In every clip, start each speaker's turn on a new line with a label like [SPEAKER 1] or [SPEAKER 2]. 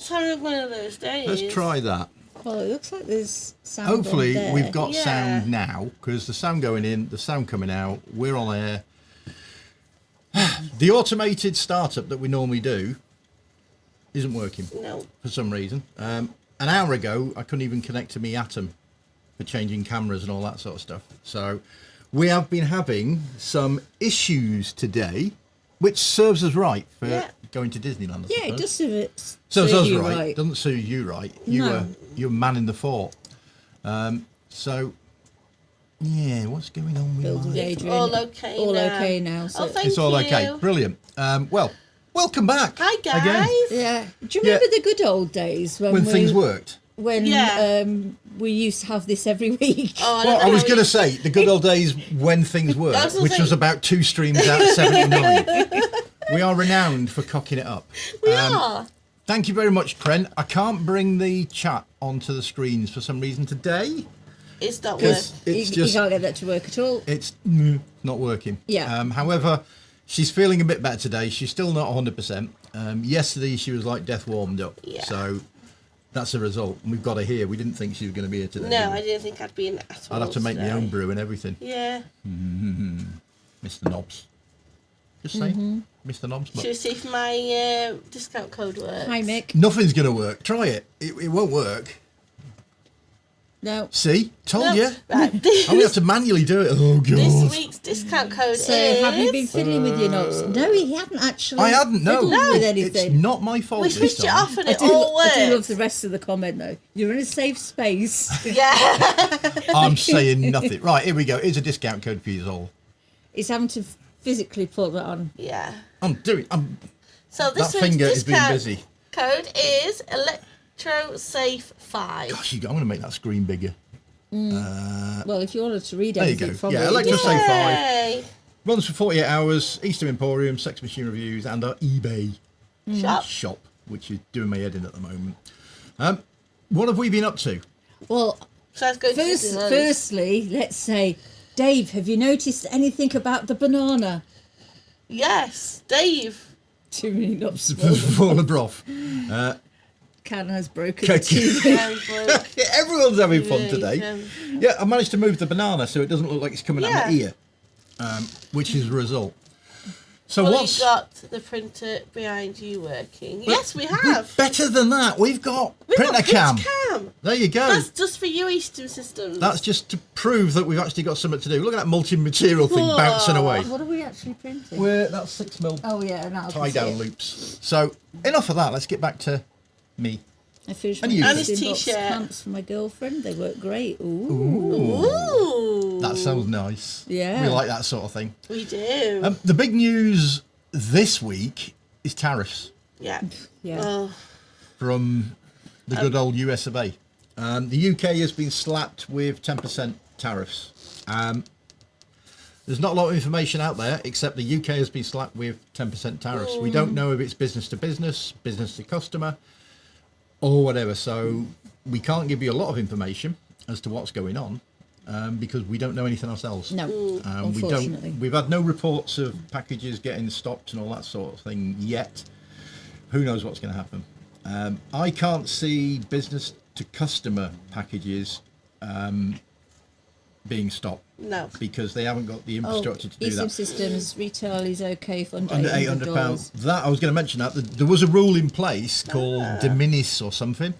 [SPEAKER 1] having one of those days.
[SPEAKER 2] Let's try that.
[SPEAKER 3] Well, it looks like there's sound.
[SPEAKER 2] Hopefully
[SPEAKER 3] on there.
[SPEAKER 2] we've got sound now, because the sound going in, the sound coming out, we're on air. The automated startup that we normally do isn't working for some reason. An hour ago, I couldn't even connect to me Atom for changing cameras and all that sort of stuff. So we have been having some issues today, which serves us right for going to Disneyland.
[SPEAKER 3] Yeah, it does serve it.
[SPEAKER 2] Serves us right. Doesn't serve you right. You're a man in the fort. So, yeah, what's going on with my...
[SPEAKER 1] It's all okay now.
[SPEAKER 3] All okay now. So
[SPEAKER 1] thank
[SPEAKER 2] it's all
[SPEAKER 1] you.
[SPEAKER 2] okay. Brilliant. Well, welcome back.
[SPEAKER 1] Hi, guys.
[SPEAKER 2] Again.
[SPEAKER 3] Yeah. Do you remember the good old days when
[SPEAKER 2] things worked?
[SPEAKER 3] When we used to have this every week.
[SPEAKER 2] Well, I was going to say, the good old days when things worked, which was about 2 streams out of 79. We are renowned for cocking it up.
[SPEAKER 1] We are.
[SPEAKER 2] Thank you very much, Pren. I can't bring the chat onto the screens for some reason today.
[SPEAKER 1] It's not working.
[SPEAKER 3] You can't get that to work at all.
[SPEAKER 2] It's not working.
[SPEAKER 3] Yeah.
[SPEAKER 2] However, she's feeling a bit better today. She's still not 100%. Yesterday, she was like death warmed up. Yeah. So that's a result. And we've got her here. We didn't think she was going to be here today.
[SPEAKER 1] No, I didn't think I'd be in at all.
[SPEAKER 2] I'd have to make my own brew and everything.
[SPEAKER 1] Yeah.
[SPEAKER 2] Mr. Knobs. Just saying. Mr. Knobs.
[SPEAKER 1] Should we see if my discount code works?
[SPEAKER 3] Hi, Mick.
[SPEAKER 2] Nothing's going to work. Try it. It won't work.
[SPEAKER 3] No.
[SPEAKER 2] See? Told you.
[SPEAKER 1] Right.
[SPEAKER 2] We have to manually do it. Oh, God.
[SPEAKER 1] This week's discount code is...
[SPEAKER 3] have you been fiddling with your knobs? No, he hadn't actually.
[SPEAKER 2] I hadn't, no.
[SPEAKER 3] With anything.
[SPEAKER 2] It's not my fault.
[SPEAKER 1] We switched it off and it all worked.
[SPEAKER 3] I do love the rest of the comment, though. You're in a safe space.
[SPEAKER 1] Yeah.
[SPEAKER 2] I'm saying nothing. Right, here we go. Here's a discount code for you all.
[SPEAKER 3] He's having to physically put that on.
[SPEAKER 1] Yeah.
[SPEAKER 2] That
[SPEAKER 1] So this
[SPEAKER 2] finger is being
[SPEAKER 1] discount
[SPEAKER 2] busy.
[SPEAKER 1] code is ElectroSafe 5.
[SPEAKER 2] Gosh, I'm going to make that screen bigger.
[SPEAKER 3] Well, if you wanted to read
[SPEAKER 2] There you
[SPEAKER 3] anything
[SPEAKER 2] go.
[SPEAKER 3] from
[SPEAKER 2] Yeah,
[SPEAKER 3] it.
[SPEAKER 2] ElectroSafe 5.
[SPEAKER 1] Yay.
[SPEAKER 2] Runs for 48 hours. E-stim Emporium, Sex Machine Reviews, and our eBay shop, which is doing my head in at the moment. What have we been up to?
[SPEAKER 3] Well,
[SPEAKER 1] So let's go
[SPEAKER 3] firstly, let's say, Dave, have you noticed anything about the banana?
[SPEAKER 1] Yes, Dave.
[SPEAKER 3] Too many knobs.
[SPEAKER 2] Full of broth.
[SPEAKER 3] Can has broken the TV.
[SPEAKER 2] Everyone's having fun today. Yeah, I managed to move the banana so it doesn't look like it's coming out my ear, which is a result. So
[SPEAKER 1] You've got the printer behind you working. Yes, we have.
[SPEAKER 2] Better than that, we've got printer cam. There you go.
[SPEAKER 1] That's just for you, E-stim systems.
[SPEAKER 2] That's just to prove that we've actually got something to do. Look at that multi-material thing bouncing away.
[SPEAKER 3] What are we actually printing?
[SPEAKER 2] That's 6mm
[SPEAKER 3] Oh yeah, now
[SPEAKER 2] tie-down loops. So enough of that. Let's get back to me.
[SPEAKER 3] I finished
[SPEAKER 2] And
[SPEAKER 3] my
[SPEAKER 2] you.
[SPEAKER 1] And his
[SPEAKER 3] box
[SPEAKER 1] t-shirt.
[SPEAKER 3] pants for my girlfriend. They work great.
[SPEAKER 1] Ooh.
[SPEAKER 2] That sounds nice.
[SPEAKER 3] Yeah.
[SPEAKER 2] We like that sort of thing.
[SPEAKER 1] We do.
[SPEAKER 2] The big news this week is tariffs.
[SPEAKER 1] Yeah.
[SPEAKER 3] Yeah.
[SPEAKER 2] From the good old US of A. The UK has been slapped with 10% tariffs. There's not a lot of information out there, except the UK has been slapped with 10% tariffs. We don't know if it's business to business to customer, or whatever. So we can't give you a lot of information as to what's going on, because we don't know anything ourselves.
[SPEAKER 3] No, unfortunately.
[SPEAKER 2] We've had no reports of packages getting stopped and all that sort of thing yet. Who knows what's going to happen? I can't see business to customer packages being stopped.
[SPEAKER 1] No.
[SPEAKER 2] Because they haven't got the infrastructure to do
[SPEAKER 3] E-stim
[SPEAKER 2] that.
[SPEAKER 3] systems retail is okay for under
[SPEAKER 2] £800. That I was going to mention that there was a rule in place called de minimis or something,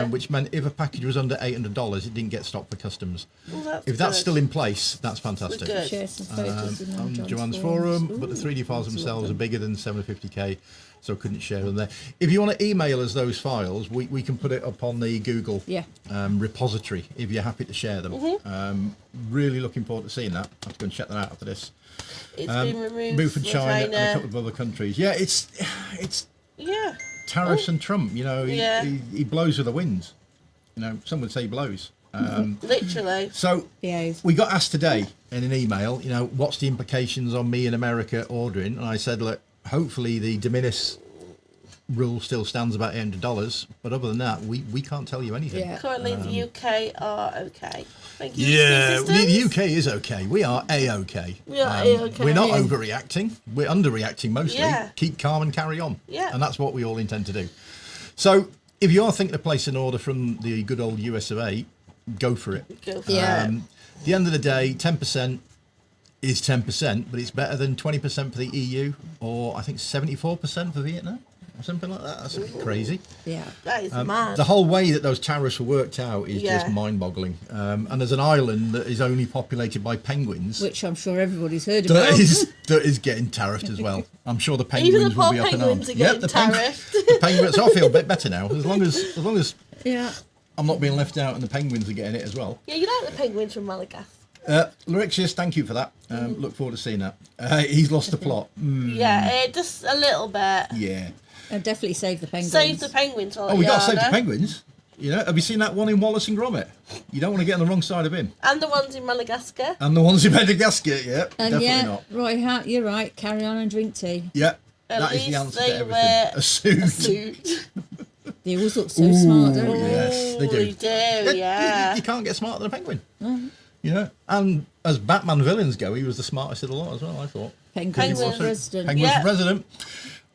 [SPEAKER 2] which meant if a package was under $800, it didn't get stopped for customs.
[SPEAKER 1] Well,
[SPEAKER 2] if that's still in place, that's fantastic.
[SPEAKER 1] Good.
[SPEAKER 3] Share some photos
[SPEAKER 2] On Joanne's forum, but the 3D files themselves are bigger than 750k, so I couldn't share them there. If you want to email us those files, we can put it up on the Google repository if you're happy to share them. Really looking forward to seeing that. I have to go and check that out after this.
[SPEAKER 1] It's been removed
[SPEAKER 2] from China and a couple of other countries. Yeah, it's tariffs and Trump. You know, he blows with the winds. You know, some would say he blows.
[SPEAKER 1] Literally.
[SPEAKER 2] So we got asked today in an email, you know, what's the implications on me in America ordering? And I said, look, hopefully the de minimis rule still stands about $800, but other than that, we can't tell you anything.
[SPEAKER 3] Yeah.
[SPEAKER 1] Currently, the UK are okay. Thank you.
[SPEAKER 2] Yeah, the UK is okay. We are A-okay.
[SPEAKER 1] We are A-okay.
[SPEAKER 2] We're not overreacting. We're underreacting mostly.
[SPEAKER 1] Yeah.
[SPEAKER 2] Keep calm and carry on.
[SPEAKER 1] Yeah.
[SPEAKER 2] And that's what we all intend to do. So if you are thinking of placing an order from the good old US of A, go for it.
[SPEAKER 1] Go for
[SPEAKER 3] Yeah.
[SPEAKER 1] it.
[SPEAKER 2] At the end of the day, 10% is 10%, but it's better than 20% for the EU, or I think 74% for Vietnam, or something like that. That's crazy.
[SPEAKER 3] Yeah.
[SPEAKER 1] That is mad.
[SPEAKER 2] The whole way that those tariffs were worked out is
[SPEAKER 1] Yeah.
[SPEAKER 2] just mind-boggling. And there's an island that is only populated by penguins
[SPEAKER 3] Which I'm sure everybody's heard about.
[SPEAKER 2] that is getting tariffed as well. I'm sure the penguins
[SPEAKER 1] Even the
[SPEAKER 2] will
[SPEAKER 1] poor
[SPEAKER 2] be up in
[SPEAKER 1] penguins
[SPEAKER 2] arms.
[SPEAKER 1] are getting
[SPEAKER 2] the
[SPEAKER 1] tariffed.
[SPEAKER 2] the penguins. I feel a bit better now, as long as
[SPEAKER 3] Yeah.
[SPEAKER 2] I'm not being left out and the penguins are getting it as well.
[SPEAKER 1] Yeah, you like the penguins from Malagasy.
[SPEAKER 2] Larixius, thank you for that. Look forward to seeing that. He's lost the plot.
[SPEAKER 1] Yeah, just a little bit.
[SPEAKER 2] Yeah.
[SPEAKER 3] And definitely save the penguins.
[SPEAKER 1] Save the penguins.
[SPEAKER 2] Oh, we got to save the penguins. You know, have you seen that one in Wallace and Gromit? You don't want to get on the wrong side of him.
[SPEAKER 1] And the ones in Madagascar.
[SPEAKER 2] And the ones in Madagascar, yeah,
[SPEAKER 3] And
[SPEAKER 2] definitely
[SPEAKER 3] yeah,
[SPEAKER 2] not.
[SPEAKER 3] right, you're right. Carry on and drink tea.
[SPEAKER 2] Yeah,
[SPEAKER 1] At
[SPEAKER 2] that is the
[SPEAKER 1] least
[SPEAKER 2] answer
[SPEAKER 1] they
[SPEAKER 2] to everything.
[SPEAKER 1] wear
[SPEAKER 2] A suit.
[SPEAKER 1] A suit.
[SPEAKER 3] They always look so smart, don't they?
[SPEAKER 2] Yes, they do.
[SPEAKER 1] They do, yeah.
[SPEAKER 2] You can't get smarter than a penguin. You know, and as Batman villains go, he was the smartest of the lot as well, I thought.
[SPEAKER 3] Penguins
[SPEAKER 1] Penguins.
[SPEAKER 3] for president.
[SPEAKER 2] Penguin's
[SPEAKER 1] Yeah.
[SPEAKER 2] president.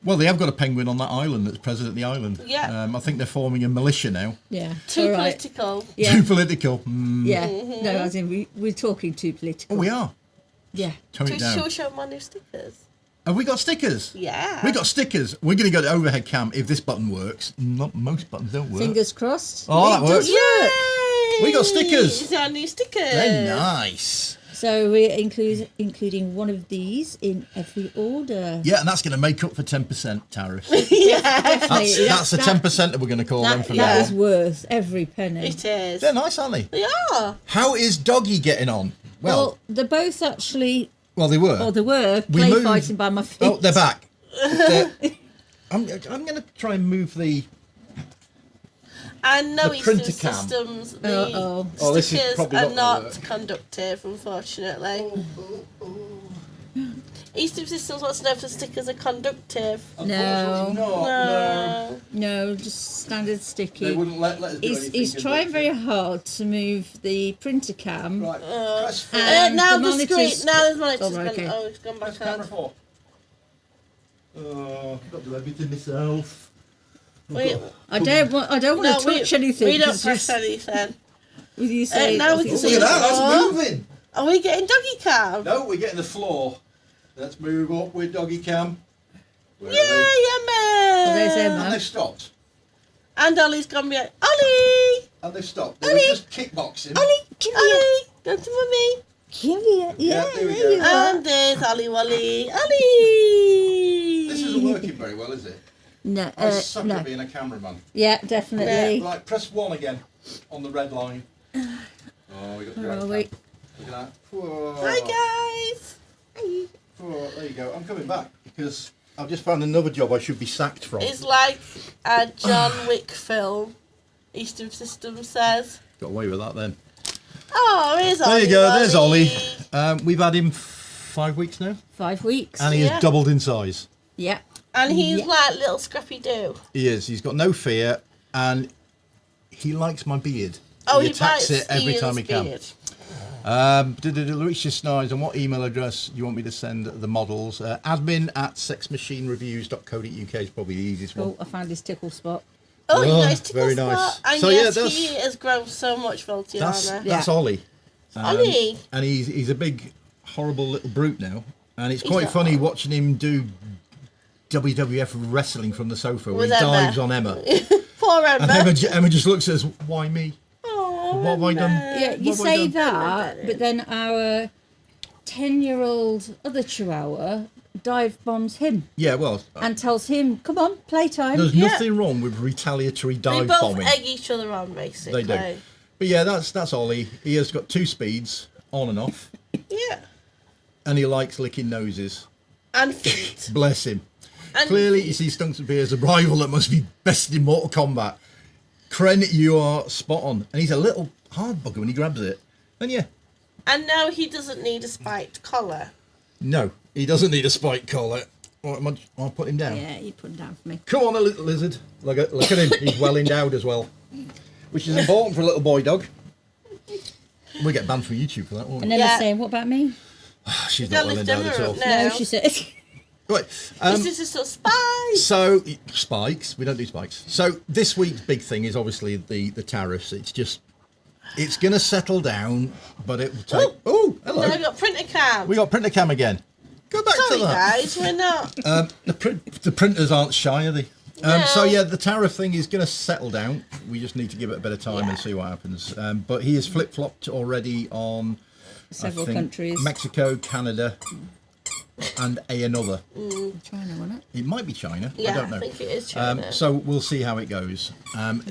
[SPEAKER 2] Well, they have got a penguin on that island that's president of the island.
[SPEAKER 1] Yeah.
[SPEAKER 2] I think they're forming a militia now.
[SPEAKER 3] Yeah.
[SPEAKER 1] Too
[SPEAKER 3] All right.
[SPEAKER 1] political.
[SPEAKER 3] Yeah.
[SPEAKER 2] Too political.
[SPEAKER 3] Yeah. No, as in we're talking too political.
[SPEAKER 2] Oh, we are.
[SPEAKER 3] Yeah.
[SPEAKER 2] Tone it
[SPEAKER 1] Shall
[SPEAKER 2] down.
[SPEAKER 1] we show my new stickers?
[SPEAKER 2] Have we got stickers?
[SPEAKER 1] Yeah.
[SPEAKER 2] We got stickers. We're going to go to overhead cam if this button works. Not most buttons don't work.
[SPEAKER 3] Fingers crossed.
[SPEAKER 2] Oh, that
[SPEAKER 3] It does
[SPEAKER 2] works.
[SPEAKER 3] work.
[SPEAKER 1] Yay!
[SPEAKER 2] We got stickers.
[SPEAKER 1] It's our new stickers.
[SPEAKER 2] They're nice.
[SPEAKER 3] So we're including one of these in every order.
[SPEAKER 2] Yeah, and that's going to make up for 10% tariffs.
[SPEAKER 1] Yeah,
[SPEAKER 2] That's the 10% that we're going to call them from now
[SPEAKER 3] That is
[SPEAKER 2] on.
[SPEAKER 3] worth every penny.
[SPEAKER 1] it is.
[SPEAKER 2] They're nice, aren't they?
[SPEAKER 1] They are.
[SPEAKER 2] How is Doggy getting on?
[SPEAKER 3] Well, they're both actually,
[SPEAKER 2] Well, they were.
[SPEAKER 3] or they were,
[SPEAKER 2] We
[SPEAKER 3] play
[SPEAKER 2] moved-
[SPEAKER 3] fighting by my feet.
[SPEAKER 2] Oh, they're back. I'm going to try and move the...
[SPEAKER 1] And no
[SPEAKER 2] The
[SPEAKER 1] E-stim
[SPEAKER 2] printer cam.
[SPEAKER 1] systems. The
[SPEAKER 3] Uh-oh.
[SPEAKER 2] Oh, this is
[SPEAKER 1] stickers
[SPEAKER 2] probably
[SPEAKER 1] are
[SPEAKER 2] not gonna
[SPEAKER 1] not
[SPEAKER 2] work.
[SPEAKER 1] conductive, unfortunately. E-stim systems wants to know if the stickers are conductive.
[SPEAKER 3] No.
[SPEAKER 1] No.
[SPEAKER 3] No, just standard sticky.
[SPEAKER 2] They wouldn't let us do anything.
[SPEAKER 3] He's trying very hard to move the printer cam.
[SPEAKER 2] Right, press four.
[SPEAKER 3] And
[SPEAKER 1] Now
[SPEAKER 3] the
[SPEAKER 1] the screen.
[SPEAKER 3] monitors-
[SPEAKER 1] Now the monitor's
[SPEAKER 3] Oh, right,
[SPEAKER 1] gone.
[SPEAKER 3] okay.
[SPEAKER 1] Oh, it's gone back
[SPEAKER 2] Press camera
[SPEAKER 1] on.
[SPEAKER 2] 4. Oh, I've got to do everything myself.
[SPEAKER 3] I don't want to touch anything.
[SPEAKER 1] We don't
[SPEAKER 3] 'cause
[SPEAKER 1] press
[SPEAKER 3] just
[SPEAKER 1] anything.
[SPEAKER 3] with you saying,
[SPEAKER 1] now we
[SPEAKER 3] I
[SPEAKER 1] can
[SPEAKER 3] think
[SPEAKER 1] see
[SPEAKER 2] Look at that,
[SPEAKER 1] Oh.
[SPEAKER 2] that's moving.
[SPEAKER 1] Are we getting doggy cam?
[SPEAKER 2] No, we're getting the floor. Let's move up with Doggy Cam. Where are
[SPEAKER 1] Yay,
[SPEAKER 2] they?
[SPEAKER 3] there's
[SPEAKER 1] Emma!
[SPEAKER 3] Emma.
[SPEAKER 2] And they've stopped.
[SPEAKER 1] And Ollie's gone behind. Ollie!
[SPEAKER 2] And they've stopped. They were
[SPEAKER 1] Ollie!
[SPEAKER 2] just kickboxing.
[SPEAKER 3] Ollie, come here.
[SPEAKER 1] Ollie! Go to mummy.
[SPEAKER 3] Come here.
[SPEAKER 2] Yeah,
[SPEAKER 3] Yeah,
[SPEAKER 2] there we
[SPEAKER 3] there
[SPEAKER 2] go.
[SPEAKER 3] you are.
[SPEAKER 1] And there's Ollie Wally. Ollie!
[SPEAKER 2] This isn't working very well, is it?
[SPEAKER 3] No,
[SPEAKER 2] I suck
[SPEAKER 3] no.
[SPEAKER 2] at being a cameraman.
[SPEAKER 3] Yeah, definitely.
[SPEAKER 2] Right, press 1 again on the red line. Oh, we got the
[SPEAKER 3] Where
[SPEAKER 2] red
[SPEAKER 3] are
[SPEAKER 2] cam.
[SPEAKER 3] we?
[SPEAKER 2] Look at that. Whoa.
[SPEAKER 1] Hi, guys!
[SPEAKER 2] Whoa, there you go. I'm coming back because I've just found another job I should be sacked from.
[SPEAKER 1] It's like a John Wick film, E-stim System says.
[SPEAKER 2] Got away with that then.
[SPEAKER 1] Oh, here's Ollie.
[SPEAKER 2] There you go. There's
[SPEAKER 1] Wally.
[SPEAKER 2] Ollie. We've had him 5 weeks now,
[SPEAKER 3] 5 weeks.
[SPEAKER 2] and he
[SPEAKER 1] Yeah.
[SPEAKER 2] has doubled in size.
[SPEAKER 3] Yeah.
[SPEAKER 1] And he's
[SPEAKER 3] Yeah.
[SPEAKER 1] like little Scrappy Doo.
[SPEAKER 2] He is. He's got no fear, and he likes my beard.
[SPEAKER 1] Oh,
[SPEAKER 2] he attacks
[SPEAKER 1] bites
[SPEAKER 2] it every
[SPEAKER 1] Ian's
[SPEAKER 2] time he can.
[SPEAKER 1] beard.
[SPEAKER 2] Lucia Snides, on what email address do you want me to send the models? admin@sexmachinereviews.co.uk is probably the easiest one.
[SPEAKER 3] Oh, I found his tickle spot.
[SPEAKER 1] Oh, you
[SPEAKER 2] Oh,
[SPEAKER 1] guys tickle
[SPEAKER 2] very
[SPEAKER 1] spot.
[SPEAKER 2] nice.
[SPEAKER 1] And
[SPEAKER 2] So, yeah,
[SPEAKER 1] yes,
[SPEAKER 2] that's-
[SPEAKER 1] he has grown so much, Voltiana.
[SPEAKER 2] That's Ollie.
[SPEAKER 1] Ollie.
[SPEAKER 2] And he's a big, horrible little brute now. And it's
[SPEAKER 1] He's
[SPEAKER 2] quite
[SPEAKER 1] not
[SPEAKER 2] funny
[SPEAKER 1] horrible.
[SPEAKER 2] watching him do WWF wrestling from the sofa where
[SPEAKER 1] With
[SPEAKER 2] he
[SPEAKER 1] Emma.
[SPEAKER 2] dives on Emma.
[SPEAKER 1] Poor Emma.
[SPEAKER 2] And Emma just looks at us, why me?
[SPEAKER 1] Oh,
[SPEAKER 2] What have I done?
[SPEAKER 1] Emma.
[SPEAKER 3] Yeah, you
[SPEAKER 2] What have I
[SPEAKER 3] say
[SPEAKER 2] done?
[SPEAKER 3] that, but then our 10-year-old other chihuahua dive bombs him
[SPEAKER 2] Yeah, well,
[SPEAKER 3] and tells him, come on, playtime.
[SPEAKER 2] there's
[SPEAKER 1] Yeah.
[SPEAKER 2] nothing wrong with retaliatory
[SPEAKER 1] They
[SPEAKER 2] dive
[SPEAKER 1] both
[SPEAKER 2] bombing.
[SPEAKER 1] egg each other on, basically.
[SPEAKER 2] They do. But yeah, that's Ollie. He has got 2 speeds, on and off,
[SPEAKER 1] Yeah.
[SPEAKER 2] and he likes licking noses.
[SPEAKER 1] And feet.
[SPEAKER 2] Bless him.
[SPEAKER 1] And
[SPEAKER 2] Clearly, you see Stunks and Beer as a rival that must be bested in Mortal Kombat. Kren, you are spot on. And he's a little hard bugger when he grabs it. And yeah,
[SPEAKER 1] And now he doesn't need a spiked collar.
[SPEAKER 2] no, he doesn't need a spike collar. I'll put him down.
[SPEAKER 3] Yeah, you put him down for me.
[SPEAKER 2] Come on, a little lizard. Look at him. He's well endowed as well, which is important for a little boy dog. We get banned from YouTube for that, won't
[SPEAKER 3] And
[SPEAKER 2] we?
[SPEAKER 3] Emma's
[SPEAKER 1] Yeah.
[SPEAKER 3] saying, what about me?
[SPEAKER 2] She's
[SPEAKER 1] Gotta
[SPEAKER 2] not well
[SPEAKER 1] lift
[SPEAKER 2] endowed
[SPEAKER 1] Emma
[SPEAKER 2] at all.
[SPEAKER 1] up now.
[SPEAKER 3] No, she said.
[SPEAKER 2] Right.
[SPEAKER 1] This is sort of spice.
[SPEAKER 2] So spikes. We don't do spikes. So this week's big thing is obviously the tariffs. It's going to settle down, but it will take. Oh, hello.
[SPEAKER 1] Then I got printer cam.
[SPEAKER 2] We got printer cam again. Go back
[SPEAKER 1] Sorry,
[SPEAKER 2] to that.
[SPEAKER 1] guys, we're not.
[SPEAKER 2] The printers aren't shy, are they?
[SPEAKER 1] No.
[SPEAKER 2] So yeah, the tariff thing is going to settle down. We just need to give it a bit of time
[SPEAKER 1] Yeah.
[SPEAKER 2] and see what happens. But he has flip-flopped already on
[SPEAKER 3] Several
[SPEAKER 2] I think,
[SPEAKER 3] countries.
[SPEAKER 2] Mexico, Canada, and another.
[SPEAKER 3] China, wasn't it?
[SPEAKER 2] It might be China.
[SPEAKER 1] Yeah,
[SPEAKER 2] I don't know.
[SPEAKER 1] I think it is China.
[SPEAKER 2] So we'll see how it goes.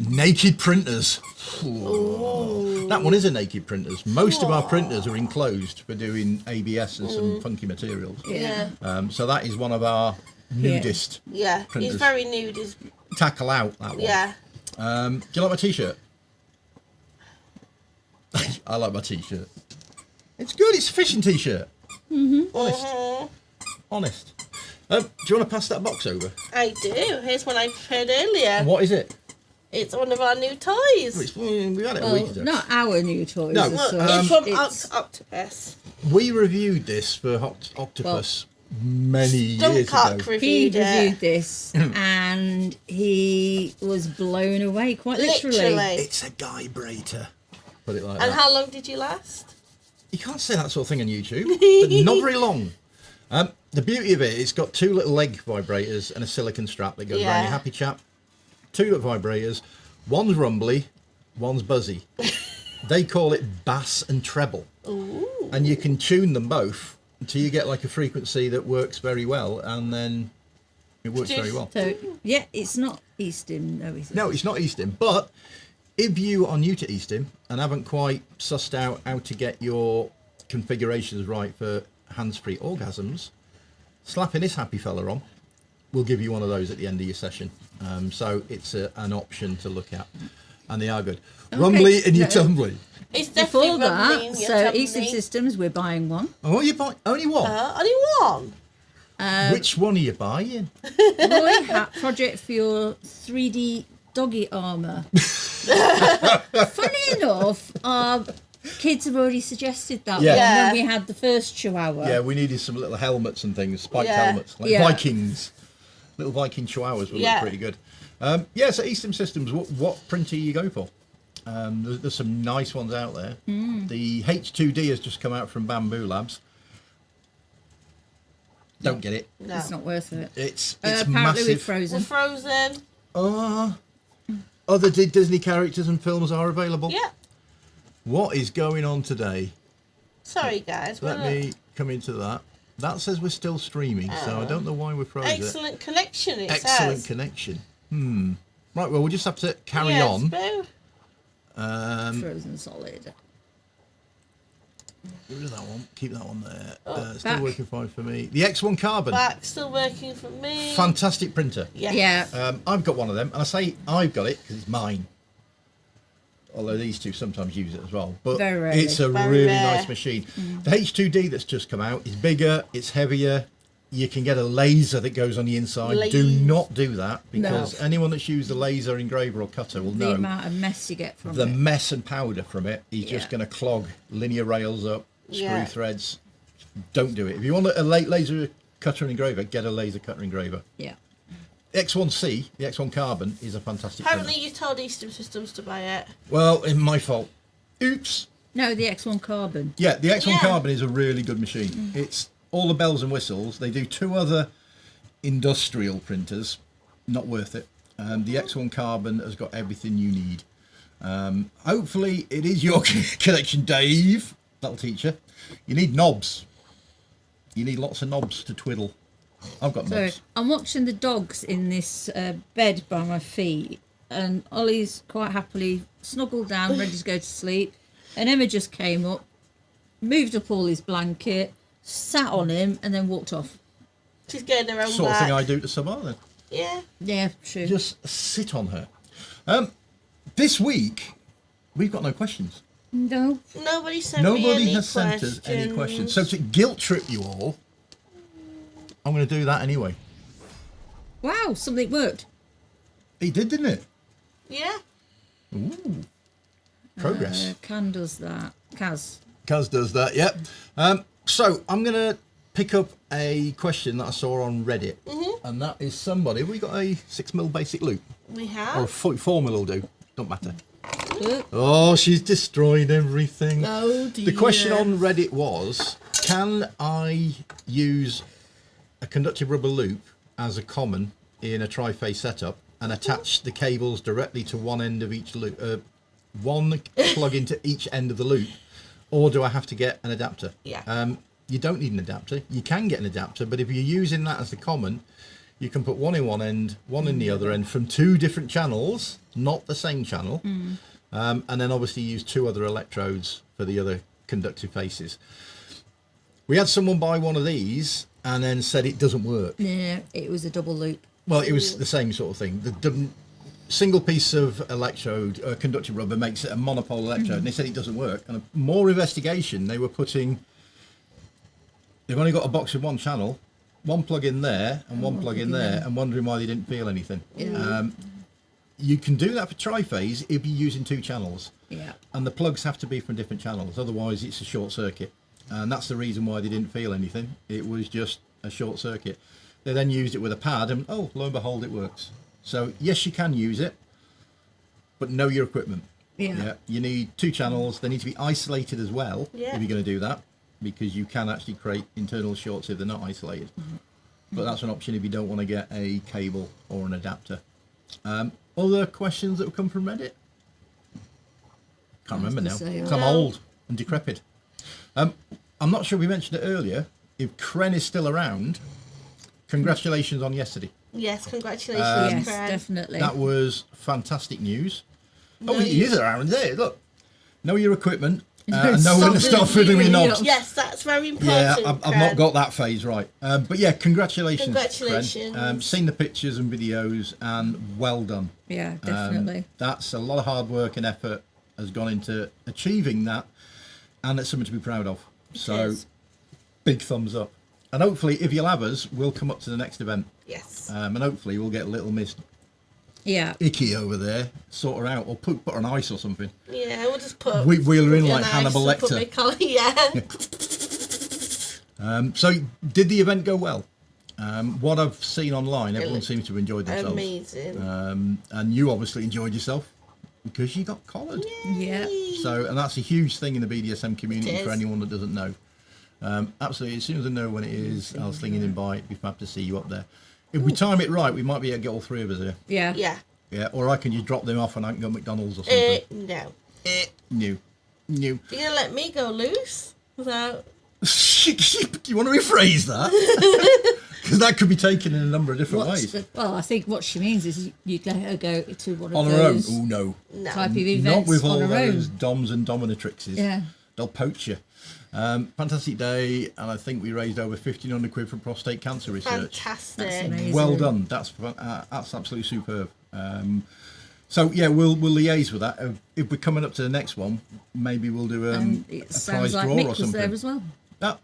[SPEAKER 2] Naked printers. Ooh. That one is a naked printers. Most of our printers are enclosed for doing ABS and some funky materials.
[SPEAKER 1] Yeah.
[SPEAKER 2] So that is one of our nudist
[SPEAKER 1] Yeah.
[SPEAKER 2] printers.
[SPEAKER 1] He's very nude.
[SPEAKER 2] Tackle out that one.
[SPEAKER 1] Yeah.
[SPEAKER 2] Do you like my t-shirt? I like my t-shirt. It's good. It's a fishing t-shirt. Honest. Do you want to pass that box over?
[SPEAKER 1] I do. Here's one I prepared earlier.
[SPEAKER 2] What is it?
[SPEAKER 1] It's one of our new toys.
[SPEAKER 2] We had it a
[SPEAKER 3] Well,
[SPEAKER 2] week ago.
[SPEAKER 3] not our new toys.
[SPEAKER 2] No,
[SPEAKER 3] as
[SPEAKER 1] Look,
[SPEAKER 3] such.
[SPEAKER 1] it's from
[SPEAKER 3] It's-
[SPEAKER 1] Octopus.
[SPEAKER 2] We reviewed this for Octopus many
[SPEAKER 1] Stunt
[SPEAKER 2] years
[SPEAKER 1] Cock
[SPEAKER 2] ago.
[SPEAKER 3] He
[SPEAKER 1] reviewed
[SPEAKER 3] reviewed
[SPEAKER 1] it.
[SPEAKER 3] this and he was blown away, quite literally.
[SPEAKER 2] It's a vibrator. Put it like
[SPEAKER 1] And
[SPEAKER 2] that.
[SPEAKER 1] how long did you last?
[SPEAKER 2] You can't say that sort of thing on YouTube. But not very long. The beauty of it, it's got two little leg vibrators and a silicone strap that goes around
[SPEAKER 1] Yeah.
[SPEAKER 2] your happy chap. Two little vibrators. One's rumbly, one's buzzy. They call it bass and treble.
[SPEAKER 1] Ooh.
[SPEAKER 2] And you can tune them both until you get like a frequency that works very well, and then it works very well.
[SPEAKER 3] So, yeah, it's not E-stim.
[SPEAKER 2] No, it's not E-stim, but if you are new to E-stim and haven't quite sussed out how to get your configurations right for hands-free orgasms, slapping this happy fella on will give you one of those at the end of your session. So it's an option to look at, and they are good.
[SPEAKER 3] Okay.
[SPEAKER 2] Rumbly in your
[SPEAKER 3] No.
[SPEAKER 2] tumbly.
[SPEAKER 1] It's definitely
[SPEAKER 3] Before
[SPEAKER 1] rumbling
[SPEAKER 3] that,
[SPEAKER 1] your
[SPEAKER 3] so
[SPEAKER 1] tummy.
[SPEAKER 3] E-stim Systems, we're buying one.
[SPEAKER 2] Oh, you buy only one?
[SPEAKER 1] Only one.
[SPEAKER 2] Which one are you buying?
[SPEAKER 3] Roy Hat project for your 3D doggy armour. Funny enough, our kids have already suggested that
[SPEAKER 2] Yeah.
[SPEAKER 3] one
[SPEAKER 1] Yeah.
[SPEAKER 3] when we had the first chihuahua.
[SPEAKER 2] Yeah, we needed some little helmets and things, spiked
[SPEAKER 1] Yeah.
[SPEAKER 2] helmets, like
[SPEAKER 3] Yeah.
[SPEAKER 2] Vikings. Little Viking chihuahuas will
[SPEAKER 1] Yeah.
[SPEAKER 2] look pretty good. Yeah, so E-stim Systems, what printer you go for? There's some nice ones out there. The H2D has just come out from Bamboo Labs. Don't get it.
[SPEAKER 1] No.
[SPEAKER 3] It's not worth it.
[SPEAKER 2] It's
[SPEAKER 3] Apparently
[SPEAKER 2] massive.
[SPEAKER 3] with
[SPEAKER 1] We're
[SPEAKER 3] Frozen.
[SPEAKER 1] frozen.
[SPEAKER 2] Other Disney characters and films are available.
[SPEAKER 1] Yeah.
[SPEAKER 2] What is going on today?
[SPEAKER 1] Sorry, guys.
[SPEAKER 2] Let me come into that. That says we're still streaming, so I don't know why we're frozen.
[SPEAKER 1] Excellent collection, it
[SPEAKER 2] Excellent
[SPEAKER 1] says.
[SPEAKER 2] connection. Right, well, we'll just have to carry
[SPEAKER 1] Yes,
[SPEAKER 2] on.
[SPEAKER 1] boo.
[SPEAKER 3] Frozen solid.
[SPEAKER 2] Get rid of that one. Keep that one there. Still
[SPEAKER 3] back.
[SPEAKER 2] working fine for me. The X1 Carbon.
[SPEAKER 1] Back still working for me.
[SPEAKER 2] Fantastic printer.
[SPEAKER 1] Yes.
[SPEAKER 3] Yeah.
[SPEAKER 2] I've got one of them, and I say I've got it because it's mine. Although these two sometimes use it as well. But
[SPEAKER 3] Very rarely.
[SPEAKER 2] it's a
[SPEAKER 1] Very
[SPEAKER 2] really
[SPEAKER 1] rare.
[SPEAKER 2] nice machine. The H2D that's just come out is bigger, it's heavier. You can get a laser that goes on the inside. Do not do that, because anyone that's used a laser engraver or cutter will
[SPEAKER 3] The
[SPEAKER 2] know
[SPEAKER 3] amount of mess you get from
[SPEAKER 2] the
[SPEAKER 3] it.
[SPEAKER 2] mess and powder from it is just
[SPEAKER 3] Yeah.
[SPEAKER 2] going to clog linear rails up, screw
[SPEAKER 1] Yeah.
[SPEAKER 2] threads. Don't do it. If you want a laser cutter and engraver, get a laser cutter engraver.
[SPEAKER 3] Yeah.
[SPEAKER 2] X1C, the X1 Carbon, is a fantastic
[SPEAKER 1] Apparently
[SPEAKER 2] printer.
[SPEAKER 1] you told E-stim Systems to buy it.
[SPEAKER 2] Well, it's my fault. Oops.
[SPEAKER 3] No, the X1 Carbon.
[SPEAKER 2] Yeah, the X1
[SPEAKER 1] Yeah.
[SPEAKER 2] Carbon is a really good machine. It's all the bells and whistles. They do two other industrial printers. Not worth it. The X1 Carbon has got everything you need. Hopefully it is your connection, Dave. That'll teach you. You need knobs. You need lots of knobs to twiddle. I've got
[SPEAKER 3] So
[SPEAKER 2] knobs.
[SPEAKER 3] I'm watching the dogs in this bed by my feet, and Ollie's quite happily snuggled down, ready to go to sleep. And Emma just came up, moved up all his blanket, sat on him, and then walked off.
[SPEAKER 1] She's getting her own
[SPEAKER 2] Sort of
[SPEAKER 1] back.
[SPEAKER 2] thing I do to Samar then.
[SPEAKER 1] Yeah.
[SPEAKER 3] Yeah, true.
[SPEAKER 2] Just sit on her. This week, we've got no questions.
[SPEAKER 3] No.
[SPEAKER 1] Nobody sent me
[SPEAKER 2] Nobody
[SPEAKER 1] any
[SPEAKER 2] has sent us any questions. So to guilt trip you all, I'm going to do that anyway.
[SPEAKER 3] Wow, something worked.
[SPEAKER 2] He did, didn't it?
[SPEAKER 1] Yeah.
[SPEAKER 2] Ooh. Progress.
[SPEAKER 3] Can does that. Kaz.
[SPEAKER 2] Kaz does that, yep. So I'm going to pick up a question that I saw on Reddit, and that is somebody. We got a 6mm basic loop,
[SPEAKER 1] We
[SPEAKER 2] or a
[SPEAKER 1] have.
[SPEAKER 2] 44mm will do. Don't matter.
[SPEAKER 3] Look,
[SPEAKER 2] Oh, she's destroyed everything.
[SPEAKER 1] Oh dear.
[SPEAKER 2] The question on Reddit was, can I use a conductive rubber loop as a common in a tri-phase setup and attach the cables directly to one end of each loop, one plug into each end of the loop, or do I have to get an adapter?
[SPEAKER 1] Yeah.
[SPEAKER 2] You don't need an adapter. You can get an adapter, but if you're using that as the common, you can put one in one end, one in the other end from two different channels, not the same channel, and then obviously use two other electrodes for the other conductive faces. We had someone buy one of these and then said it doesn't work.
[SPEAKER 3] yeah, it was a double loop.
[SPEAKER 2] Well, it was the same sort of thing. The single piece of electrode, conductive rubber, makes it a monopole electrode, and they said it doesn't work. And more investigation, they were putting... They've only got a box with one channel, one plug in there and one plug in there, and wondering why they didn't feel anything.
[SPEAKER 3] Yeah.
[SPEAKER 2] You can do that for tri-phase if you're using two channels.
[SPEAKER 3] Yeah.
[SPEAKER 2] And the plugs have to be from different channels, otherwise it's a short circuit. And that's the reason why they didn't feel anything. It was just a short circuit. They then used it with a pad and, oh, lo and behold, it works. So, yes, you can use it, but know your equipment.
[SPEAKER 3] Yeah.
[SPEAKER 2] You need two channels. They need to be isolated as well if you're going to do that, because you can actually create internal shorts if they're not isolated. But that's an option if you don't want to get a cable or an adapter. Other questions that have come from Reddit? Can't remember now.
[SPEAKER 3] say,
[SPEAKER 2] 'Cause I'm old and decrepit. I'm not sure we mentioned it earlier. If Kren is still around, congratulations on yesterday.
[SPEAKER 1] Yes, congratulations,
[SPEAKER 3] Yes,
[SPEAKER 1] Fred.
[SPEAKER 3] definitely.
[SPEAKER 2] That was fantastic news. Oh, he is around there. Look, know your equipment. And know when to stop fiddling with knobs.
[SPEAKER 1] Yes, that's very
[SPEAKER 2] Yeah,
[SPEAKER 1] important.
[SPEAKER 2] I've not got that phase right. But yeah, congratulations.
[SPEAKER 1] Congratulations.
[SPEAKER 2] Kren. Seen the pictures and videos, and well done.
[SPEAKER 3] Yeah, definitely.
[SPEAKER 2] That's a lot of hard work and effort has gone into achieving that, and it's something to be proud of. So,
[SPEAKER 1] is.
[SPEAKER 2] big thumbs up. And hopefully, if you'll have us, we'll come up to the next event.
[SPEAKER 1] Yes.
[SPEAKER 2] And hopefully, we'll get Little Miss
[SPEAKER 3] Yeah.
[SPEAKER 2] Icky over there, sort her out, or put her on ice or something.
[SPEAKER 1] Yeah, we'll just put...
[SPEAKER 2] Wheel her in
[SPEAKER 1] put
[SPEAKER 2] like
[SPEAKER 1] an
[SPEAKER 2] Hannibal
[SPEAKER 1] ice and put
[SPEAKER 2] Lecter.
[SPEAKER 1] my colour- Yeah.
[SPEAKER 2] So, did the event go well? What I've seen online, everyone seems to have enjoyed themselves.
[SPEAKER 1] Amazing.
[SPEAKER 2] And you obviously enjoyed yourself because you got collared.
[SPEAKER 3] Yeah.
[SPEAKER 2] So, and that's a huge thing in the BDSM community
[SPEAKER 1] It
[SPEAKER 2] for
[SPEAKER 1] is.
[SPEAKER 2] anyone that doesn't know. Absolutely, as soon as I know when it is, I'll sling an invite. It'd be fab to see you up there. If we time it right, we might be able to get all three of us here.
[SPEAKER 3] Yeah.
[SPEAKER 1] Yeah.
[SPEAKER 2] Yeah, or I can just drop them off and I can go to McDonald's or something.
[SPEAKER 1] No.
[SPEAKER 2] New.
[SPEAKER 1] You're going to let me go loose without...
[SPEAKER 2] You want to rephrase that? Because that could be taken in a number of different ways.
[SPEAKER 3] Well, I think what she means is you'd let her go to one
[SPEAKER 2] On
[SPEAKER 3] of
[SPEAKER 2] her own?
[SPEAKER 3] those
[SPEAKER 2] Oh, no.
[SPEAKER 1] No.
[SPEAKER 3] type of events
[SPEAKER 2] Not with all
[SPEAKER 3] on her
[SPEAKER 2] those
[SPEAKER 3] own.
[SPEAKER 2] DOMs and dominatrixes.
[SPEAKER 3] Yeah.
[SPEAKER 2] They'll poach you. Fantastic day, and I think we raised over 1,500 quid for prostate cancer research.
[SPEAKER 1] Fantastic.
[SPEAKER 3] That's amazing.
[SPEAKER 2] Well done. That's absolutely superb. So yeah, we'll liaise with that. If we're coming up to the next one, maybe we'll do
[SPEAKER 3] And
[SPEAKER 2] a
[SPEAKER 3] it
[SPEAKER 2] prize
[SPEAKER 3] sounds like
[SPEAKER 2] draw
[SPEAKER 3] Mick
[SPEAKER 2] or
[SPEAKER 3] was
[SPEAKER 2] something.
[SPEAKER 3] there as well.
[SPEAKER 2] That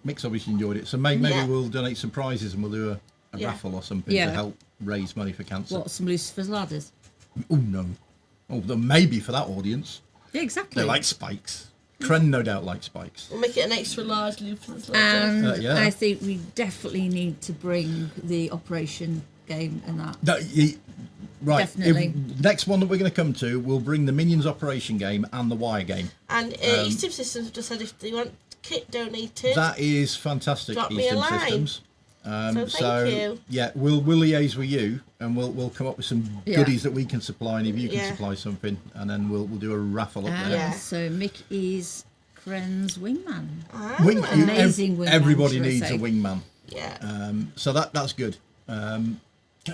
[SPEAKER 2] Mick's obviously enjoyed it, so maybe
[SPEAKER 1] Yeah.
[SPEAKER 2] we'll donate some prizes and we'll do a
[SPEAKER 1] Yeah.
[SPEAKER 2] raffle or something
[SPEAKER 3] Yeah.
[SPEAKER 2] to help raise money for cancer.
[SPEAKER 3] What, some Lucifer's ladders?
[SPEAKER 2] Oh no! Oh, then maybe for that audience,
[SPEAKER 3] Yeah, exactly.
[SPEAKER 2] they like spikes. Kren no doubt likes spikes.
[SPEAKER 1] We'll make it an extra large loop.
[SPEAKER 3] And
[SPEAKER 2] Yeah.
[SPEAKER 3] I think we definitely need to bring the Operation game and that.
[SPEAKER 2] Right.
[SPEAKER 3] Definitely.
[SPEAKER 2] Next one that we're going to come to, we'll bring the Minions Operation game and the Wire game.
[SPEAKER 1] And E-stim Systems just said if they want kit donated,
[SPEAKER 2] That is fantastic.
[SPEAKER 1] Drop me a
[SPEAKER 2] E-stim
[SPEAKER 1] line.
[SPEAKER 2] Systems.
[SPEAKER 1] So thank you.
[SPEAKER 2] Yeah, we'll liaise with you, and we'll come up with some
[SPEAKER 3] Yeah.
[SPEAKER 2] goodies that we can supply, and if you can
[SPEAKER 1] Yeah.
[SPEAKER 2] supply something, and then we'll do a raffle up there.
[SPEAKER 1] Yeah.
[SPEAKER 3] So Mick is Kren's wingman.
[SPEAKER 2] Amazing
[SPEAKER 3] Amazing wingman,
[SPEAKER 2] Everybody
[SPEAKER 3] should I
[SPEAKER 2] needs a
[SPEAKER 3] say.
[SPEAKER 2] wingman.
[SPEAKER 1] yeah.
[SPEAKER 2] So that's good.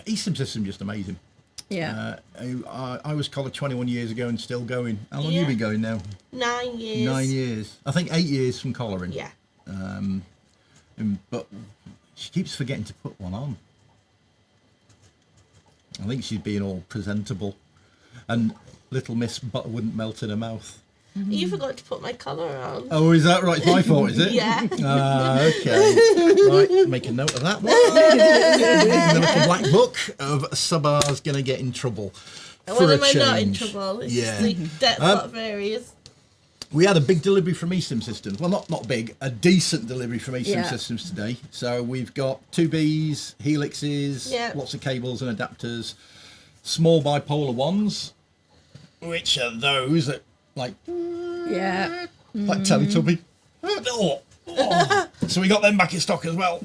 [SPEAKER 2] E-stim System just amazing.
[SPEAKER 3] Yeah.
[SPEAKER 2] I was collared 21 years ago and still going. How long have you
[SPEAKER 1] Yeah.
[SPEAKER 2] been going now?
[SPEAKER 1] 9 years.
[SPEAKER 2] 9 years. I think 8 years from collaring.
[SPEAKER 1] Yeah.
[SPEAKER 2] But she keeps forgetting to put one on. I think she's being all presentable. And little Miss Butter wouldn't melt in her mouth.
[SPEAKER 1] You forgot to put my collar on.
[SPEAKER 2] Oh, is that right? It's my fault, is it?
[SPEAKER 1] Yeah.
[SPEAKER 2] Okay. Right, make a note of that one. The little black book of Sabar's going to get in trouble.
[SPEAKER 1] And
[SPEAKER 2] for
[SPEAKER 1] when
[SPEAKER 2] a
[SPEAKER 1] am I not in
[SPEAKER 2] change.
[SPEAKER 1] trouble? It's
[SPEAKER 2] Yeah.
[SPEAKER 1] just the depth that varies.
[SPEAKER 2] We had a big delivery from E-stim Systems. Well, not big, a decent delivery from E-stim Systems today. So we've got 2Bs, helixes, lots of cables and adapters, small bipolar ones, which are those that like Teletubby. So we got them back in stock as well.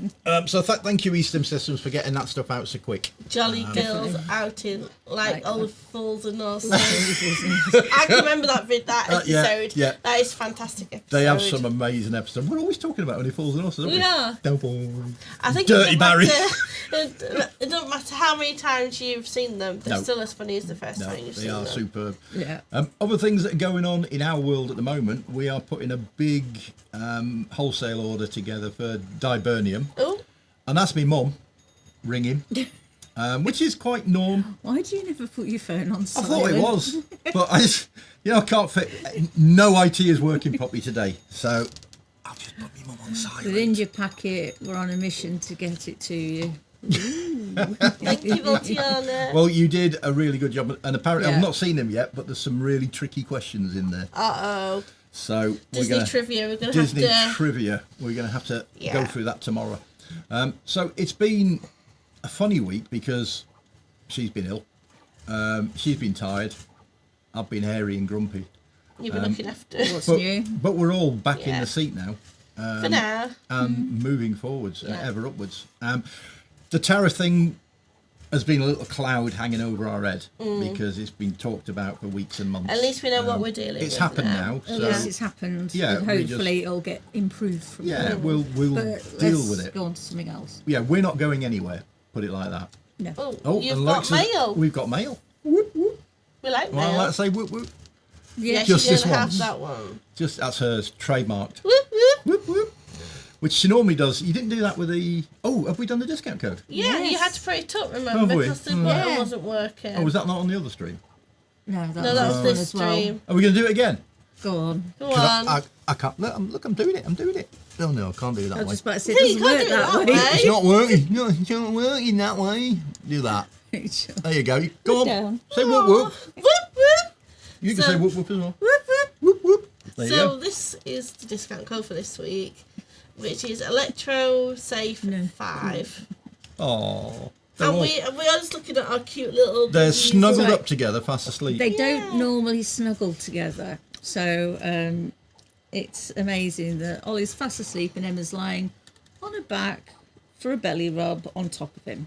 [SPEAKER 2] So thank you E-stim Systems for getting that stuff out so quick.
[SPEAKER 1] Jolly girls out in like Olive Falls and North. I can remember that episode.
[SPEAKER 2] Yeah.
[SPEAKER 1] That is a fantastic episode.
[SPEAKER 2] They have some amazing episodes. We're always talking about Olive Falls and North, aren't we?
[SPEAKER 3] Yeah.
[SPEAKER 1] I think
[SPEAKER 2] Dirty Barry.
[SPEAKER 1] It doesn't matter how many times you've seen them, they're still as funny as the first time you've seen them.
[SPEAKER 2] They are superb.
[SPEAKER 3] Yeah.
[SPEAKER 2] Other things that are going on in our world at the moment, we are putting a big wholesale order together for Dibernium.
[SPEAKER 1] Oh.
[SPEAKER 2] And that's me mum ringing, which is quite norm.
[SPEAKER 3] Why do you never put your phone on silent?
[SPEAKER 2] I thought it was, but I can't fit. No IT is working properly today, so I'll just put me mum on silent.
[SPEAKER 3] The Ninja packet, we're on a mission to get it to you.
[SPEAKER 1] Thank you, Voltiana.
[SPEAKER 2] Well, you did a really good job, and apparently I've not seen them yet, but there's some really tricky questions in there.
[SPEAKER 1] Uh-oh.
[SPEAKER 2] So
[SPEAKER 1] Disney trivia, we're going to have to
[SPEAKER 2] go through that tomorrow. So it's been a funny week because she's been ill. She's been tired. I've been hairy and grumpy.
[SPEAKER 1] You've been looking after.
[SPEAKER 3] What's new?
[SPEAKER 2] But we're all back in the seat now.
[SPEAKER 1] For now.
[SPEAKER 2] And moving forwards, ever upwards. The tariff thing has been a little cloud hanging over our head because it's been talked about for weeks and months.
[SPEAKER 1] At least we know what we're dealing with.
[SPEAKER 2] It's happened now.
[SPEAKER 3] At least it's happened.
[SPEAKER 2] Yeah,
[SPEAKER 3] and hopefully it'll get improved from there.
[SPEAKER 2] we'll deal with it.
[SPEAKER 3] Go on to something else.
[SPEAKER 2] Yeah, we're not going anywhere. Put it like that.
[SPEAKER 3] No.
[SPEAKER 1] Oh, you've got mail.
[SPEAKER 2] We've got mail.
[SPEAKER 1] Whoop, whoop. We like mail.
[SPEAKER 2] Well, let's say whoop whoop.
[SPEAKER 1] Yeah,
[SPEAKER 2] just this
[SPEAKER 1] have
[SPEAKER 2] once.
[SPEAKER 1] that one.
[SPEAKER 2] Just that's hers, trademarked.
[SPEAKER 1] Whoop, whoop.
[SPEAKER 2] Whoop whoop. Which she normally does. You didn't do that with the. Oh, have we done the discount code?
[SPEAKER 1] Yeah,
[SPEAKER 3] Yes.
[SPEAKER 1] you had to put it up, remember,
[SPEAKER 2] Have we?
[SPEAKER 1] because the button wasn't working.
[SPEAKER 2] Oh, was that not on the other stream?
[SPEAKER 3] No,
[SPEAKER 1] No, that's this
[SPEAKER 3] as well.
[SPEAKER 1] stream.
[SPEAKER 2] Are we going to do it again?
[SPEAKER 3] Go on.
[SPEAKER 1] Go on.
[SPEAKER 2] I can't. Look, I'm doing it. I'm doing it. Oh no, I can't do it that
[SPEAKER 3] I was
[SPEAKER 2] way.
[SPEAKER 3] just about to say,
[SPEAKER 1] Yeah,
[SPEAKER 3] it
[SPEAKER 1] you
[SPEAKER 3] doesn't
[SPEAKER 1] can't
[SPEAKER 3] work
[SPEAKER 1] do it
[SPEAKER 3] that
[SPEAKER 1] that
[SPEAKER 3] way.
[SPEAKER 1] way.
[SPEAKER 2] It's not working. No, it's not working that way. Do that. There you go. Go on.
[SPEAKER 3] Down.
[SPEAKER 2] Say whoop whoop.
[SPEAKER 1] Whoop, whoop.
[SPEAKER 2] You can
[SPEAKER 1] So-
[SPEAKER 2] say whoop whoop as well.
[SPEAKER 1] Whoop, whoop.
[SPEAKER 2] Whoop whoop. There you
[SPEAKER 1] So
[SPEAKER 2] go.
[SPEAKER 1] this is the discount code for this week, which is Electro Safe 5.
[SPEAKER 2] Oh.
[SPEAKER 1] And we are just looking at our cute little...
[SPEAKER 2] They're
[SPEAKER 1] babies.
[SPEAKER 2] snuggled up together, fast asleep.
[SPEAKER 3] They don't normally snuggle together. So it's amazing that Ollie's fast asleep and Emma's lying on her back for a belly rub on top of him.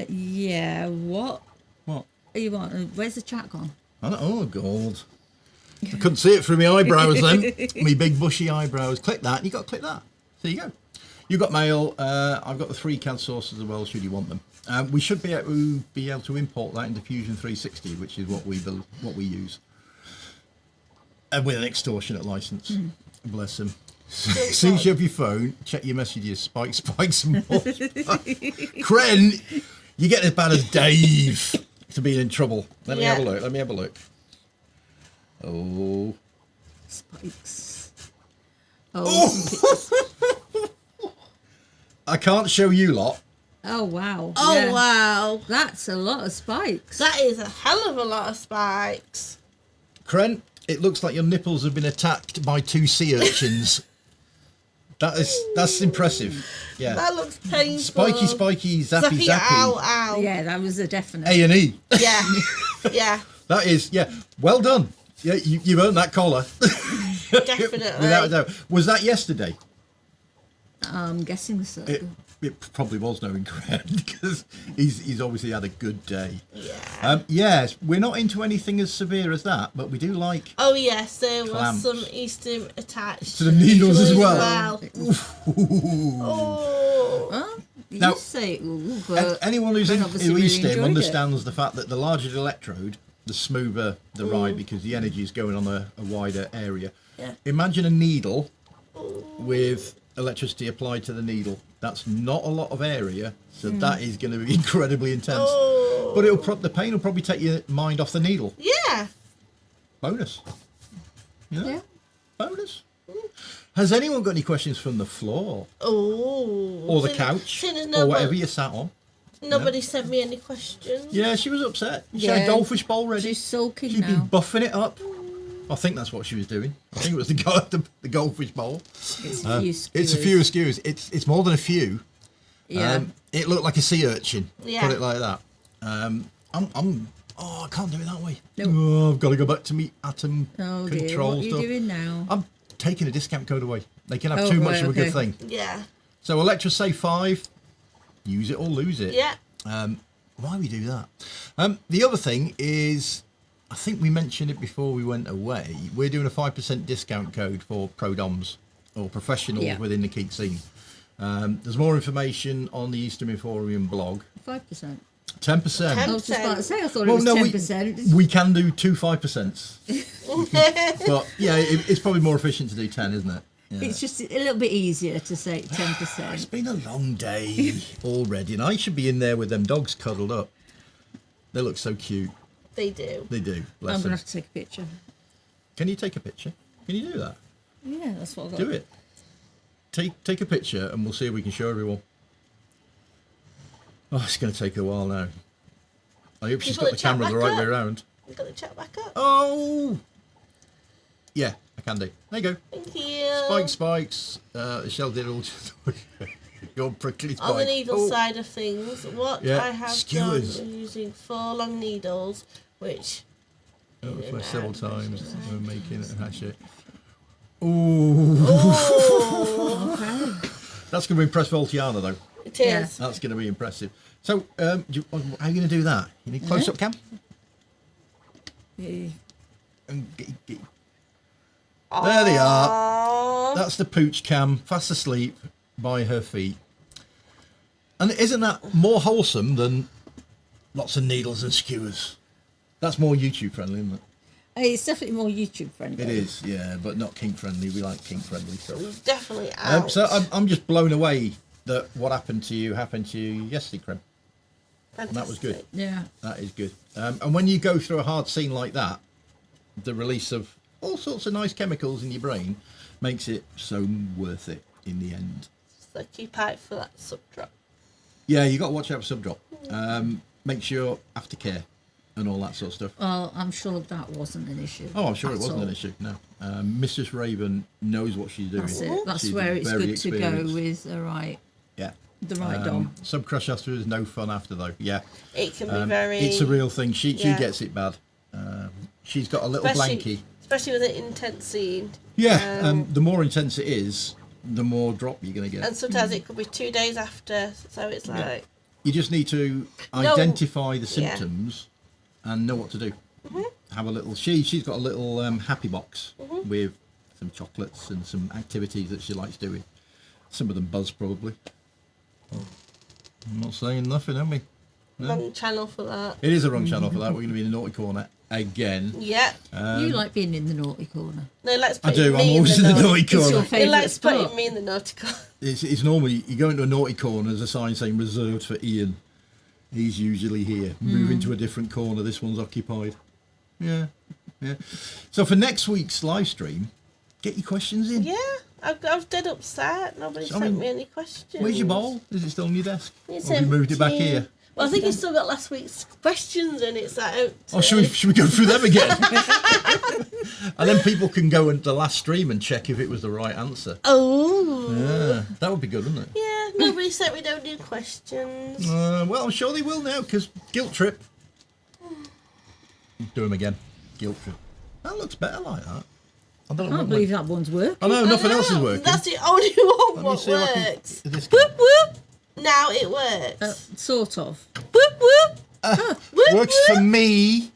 [SPEAKER 3] Yeah, what
[SPEAKER 2] What?
[SPEAKER 3] are you on? Where's the chat gone?
[SPEAKER 2] Oh, God. I couldn't see it through my eyebrows then. Me big bushy eyebrows. Click that. You got to click that. There you go. You got mail. I've got the 3 CAD sources as well, should you want them. We should be able to import that into Fusion 360, which is what we use. With an extortionate license. Bless them. As soon as you have your phone, check your messages. Spike some more. Kren, you're getting as bad as Dave to being in trouble. Let me have a look. Oh.
[SPEAKER 3] Spikes. Oh.
[SPEAKER 2] I can't show you lot.
[SPEAKER 3] Oh, wow.
[SPEAKER 1] Oh,
[SPEAKER 3] Yeah.
[SPEAKER 1] wow.
[SPEAKER 3] That's a lot of spikes.
[SPEAKER 1] That is a hell of a lot of spikes.
[SPEAKER 2] Kren, it looks like your nipples have been attacked by 2 sea urchins. That's impressive. Yeah.
[SPEAKER 1] That looks painful.
[SPEAKER 2] Spiky, zappy.
[SPEAKER 1] Ow, ow.
[SPEAKER 3] Yeah, that was a definite.
[SPEAKER 2] A&E.
[SPEAKER 1] Yeah. Yeah.
[SPEAKER 2] That is, well done. Yeah, you've earned that collar.
[SPEAKER 1] Definitely.
[SPEAKER 2] Without a doubt. Was that yesterday?
[SPEAKER 3] I'm guessing so.
[SPEAKER 2] It probably was knowing Kren because he's obviously had a good day.
[SPEAKER 1] Yeah.
[SPEAKER 2] Yes, we're not into anything as severe as that, but we do like
[SPEAKER 1] Oh, yes, there
[SPEAKER 2] Clamps.
[SPEAKER 1] was some E-stim attached
[SPEAKER 2] to the needles as well.
[SPEAKER 1] Oh.
[SPEAKER 3] Well, you
[SPEAKER 2] Now-
[SPEAKER 3] say ooh,
[SPEAKER 2] And
[SPEAKER 3] but
[SPEAKER 2] anyone who's
[SPEAKER 3] Kren
[SPEAKER 2] in
[SPEAKER 3] obviously really
[SPEAKER 2] E-stim
[SPEAKER 3] enjoyed
[SPEAKER 2] understands the fact that the larger the electrode, the smoother the ride because the energy is going on a wider area.
[SPEAKER 1] Yeah.
[SPEAKER 2] Imagine a needle with electricity applied to the needle. That's not a lot of area, so that is going to be incredibly intense.
[SPEAKER 1] Oh.
[SPEAKER 2] But the pain will probably take your mind off the needle.
[SPEAKER 1] Yeah.
[SPEAKER 2] Bonus.
[SPEAKER 3] Yeah.
[SPEAKER 2] Bonus. Has anyone got any questions from the floor
[SPEAKER 1] Oh.
[SPEAKER 2] or the couch or whatever you sat on?
[SPEAKER 1] Nobody sent me any questions.
[SPEAKER 2] Yeah, she was upset. She had a goldfish bowl ready.
[SPEAKER 3] She's sulking
[SPEAKER 2] She'd
[SPEAKER 3] now.
[SPEAKER 2] been buffing it up. I think that's what she was doing. I think it was the goldfish bowl.
[SPEAKER 3] It's a few skewers.
[SPEAKER 2] It's a few skewers. It's more than a few.
[SPEAKER 3] Yeah.
[SPEAKER 2] It looked like a sea urchin.
[SPEAKER 1] Yeah.
[SPEAKER 2] Put it like that. I can't do it that way.
[SPEAKER 3] Nope.
[SPEAKER 2] Oh, I've got to go back to me atom
[SPEAKER 3] Oh
[SPEAKER 2] control
[SPEAKER 3] dear, what are you
[SPEAKER 2] stuff.
[SPEAKER 3] doing now?
[SPEAKER 2] I'm taking a discount code away. They can have
[SPEAKER 3] Oh,
[SPEAKER 2] too much
[SPEAKER 3] right,
[SPEAKER 2] of a good
[SPEAKER 3] okay.
[SPEAKER 2] thing.
[SPEAKER 1] Yeah.
[SPEAKER 2] So Electra say 5. Use it or lose it.
[SPEAKER 1] Yeah.
[SPEAKER 2] Why we do that? The other thing is, I think we mentioned it before we went away. We're doing a 5% discount code for pro doms or professionals within the geek scene. There's more information on the E-stim Emporium blog.
[SPEAKER 3] 5%.
[SPEAKER 2] 10%.
[SPEAKER 3] I was just about to say, I thought
[SPEAKER 2] Well,
[SPEAKER 3] it was
[SPEAKER 2] no,
[SPEAKER 3] 10%.
[SPEAKER 2] we can do 2 5%. But yeah, it's probably more efficient to do 10, isn't it? Yeah.
[SPEAKER 3] It's just a little bit easier to say 10%.
[SPEAKER 2] It's been a long day already, and I should be in there with them dogs cuddled up. They look so cute.
[SPEAKER 1] They do.
[SPEAKER 2] They do. Bless
[SPEAKER 3] I'm going
[SPEAKER 2] them.
[SPEAKER 3] to have to take a picture.
[SPEAKER 2] Can you take a picture? Can you do that?
[SPEAKER 3] Yeah, that's what I've got.
[SPEAKER 2] Do it. Take a picture, and we'll see if we can show everyone. Oh, it's going to take a while now. I hope she's got the camera the right way around.
[SPEAKER 1] You got the chat back up.
[SPEAKER 2] Oh! Yeah, I can do. There you go.
[SPEAKER 1] Thank you.
[SPEAKER 2] Spikes. Michelle did all. Your prickly spike.
[SPEAKER 1] On the needle side of things, what I have
[SPEAKER 2] skewers.
[SPEAKER 1] done using 4 long needles, which
[SPEAKER 2] For several times, we're making it and hash it. Ooh.
[SPEAKER 3] Okay.
[SPEAKER 2] That's going to impress Voltiana, though.
[SPEAKER 1] it is.
[SPEAKER 3] Yeah.
[SPEAKER 2] That's going to be impressive. So, how are you going to do that? You need close-up cam?
[SPEAKER 3] Yeah.
[SPEAKER 2] There they are. That's the pooch cam, fast asleep by her feet. And isn't that more wholesome than lots of needles and skewers? That's more YouTube friendly, isn't it?
[SPEAKER 3] It's definitely more YouTube friendly.
[SPEAKER 2] It is, yeah, but not kink friendly. We like kink friendly stuff.
[SPEAKER 1] Definitely out.
[SPEAKER 2] So I'm just blown away that what happened to you yesterday, Crem. And that was good.
[SPEAKER 3] Yeah.
[SPEAKER 2] That is good. And when you go through a hard scene like that, the release of all sorts of nice chemicals in your brain makes it so worth it in the end.
[SPEAKER 1] So keep out for that subdrop.
[SPEAKER 2] Yeah, you got to watch out for subdrop. Make sure aftercare and all that sort of stuff.
[SPEAKER 3] Well, I'm sure that wasn't an issue.
[SPEAKER 2] Oh, I'm sure it
[SPEAKER 3] at
[SPEAKER 2] wasn't
[SPEAKER 3] all.
[SPEAKER 2] an issue. No, Mistress Raven knows what she's doing.
[SPEAKER 3] That's it. That's
[SPEAKER 2] She's
[SPEAKER 3] where it's
[SPEAKER 2] very
[SPEAKER 3] good to go
[SPEAKER 2] experienced.
[SPEAKER 3] with the right dom.
[SPEAKER 2] Sub crush after is no fun after though. Yeah,
[SPEAKER 1] It can be very.
[SPEAKER 2] it's a real thing. She
[SPEAKER 1] Yeah.
[SPEAKER 2] gets it bad. She's got a little blankie.
[SPEAKER 1] Especially with an intense scene.
[SPEAKER 2] Yeah, the more intense it is, the more drop you're going to get.
[SPEAKER 1] And sometimes it could be 2 days after, so it's like.
[SPEAKER 2] You just need to identify the symptoms and know what to do. Have a little. She's got a little happy box with some chocolates and some activities that she likes doing. Some of them buzz probably. I'm not saying nothing, am we? No.
[SPEAKER 1] Wrong channel for that.
[SPEAKER 2] It is a wrong channel for that. We're going to be in the naughty corner again.
[SPEAKER 1] Yeah.
[SPEAKER 3] You like being in the naughty corner.
[SPEAKER 1] No, let's
[SPEAKER 2] I
[SPEAKER 1] put
[SPEAKER 2] do.
[SPEAKER 1] me
[SPEAKER 2] I'm always in the naughty
[SPEAKER 3] It's your
[SPEAKER 2] corner.
[SPEAKER 1] He
[SPEAKER 3] favourite
[SPEAKER 1] likes
[SPEAKER 3] spot.
[SPEAKER 1] putting me in the naughty corner.
[SPEAKER 2] It's normally you go into a naughty corner. There's a sign saying reserved for Ian. He's usually here. Move into a different corner. This one's occupied. Yeah. So for next week's live stream, get your questions in.
[SPEAKER 1] Yeah, I was dead upset. Nobody sent me any questions.
[SPEAKER 2] Where's your bowl? Is it still on your desk?
[SPEAKER 1] It's
[SPEAKER 2] Or have you moved it back
[SPEAKER 1] empty.
[SPEAKER 2] here?
[SPEAKER 1] Well, I think you still got last week's questions and it's that empty.
[SPEAKER 2] Oh, should we go through them again? And then people can go into the last stream and check if it was the right answer.
[SPEAKER 1] Oh.
[SPEAKER 2] Yeah, that would be good, wouldn't it?
[SPEAKER 1] Yeah, nobody said we don't do questions.
[SPEAKER 2] Well, I'm sure they will now, because guilt trip. Do them again. Guilt trip. That looks better like that. I don't
[SPEAKER 3] I
[SPEAKER 2] know.
[SPEAKER 3] can't believe that one's working.
[SPEAKER 2] I know, nothing else is working.
[SPEAKER 1] That's the only one
[SPEAKER 2] Let me
[SPEAKER 1] what
[SPEAKER 2] see if I can-
[SPEAKER 1] works.
[SPEAKER 2] this
[SPEAKER 1] Whoop whoop. Now it works.
[SPEAKER 3] Sort of.
[SPEAKER 1] Whoop whoop. Whoop,
[SPEAKER 2] works
[SPEAKER 1] whoop.
[SPEAKER 2] for me.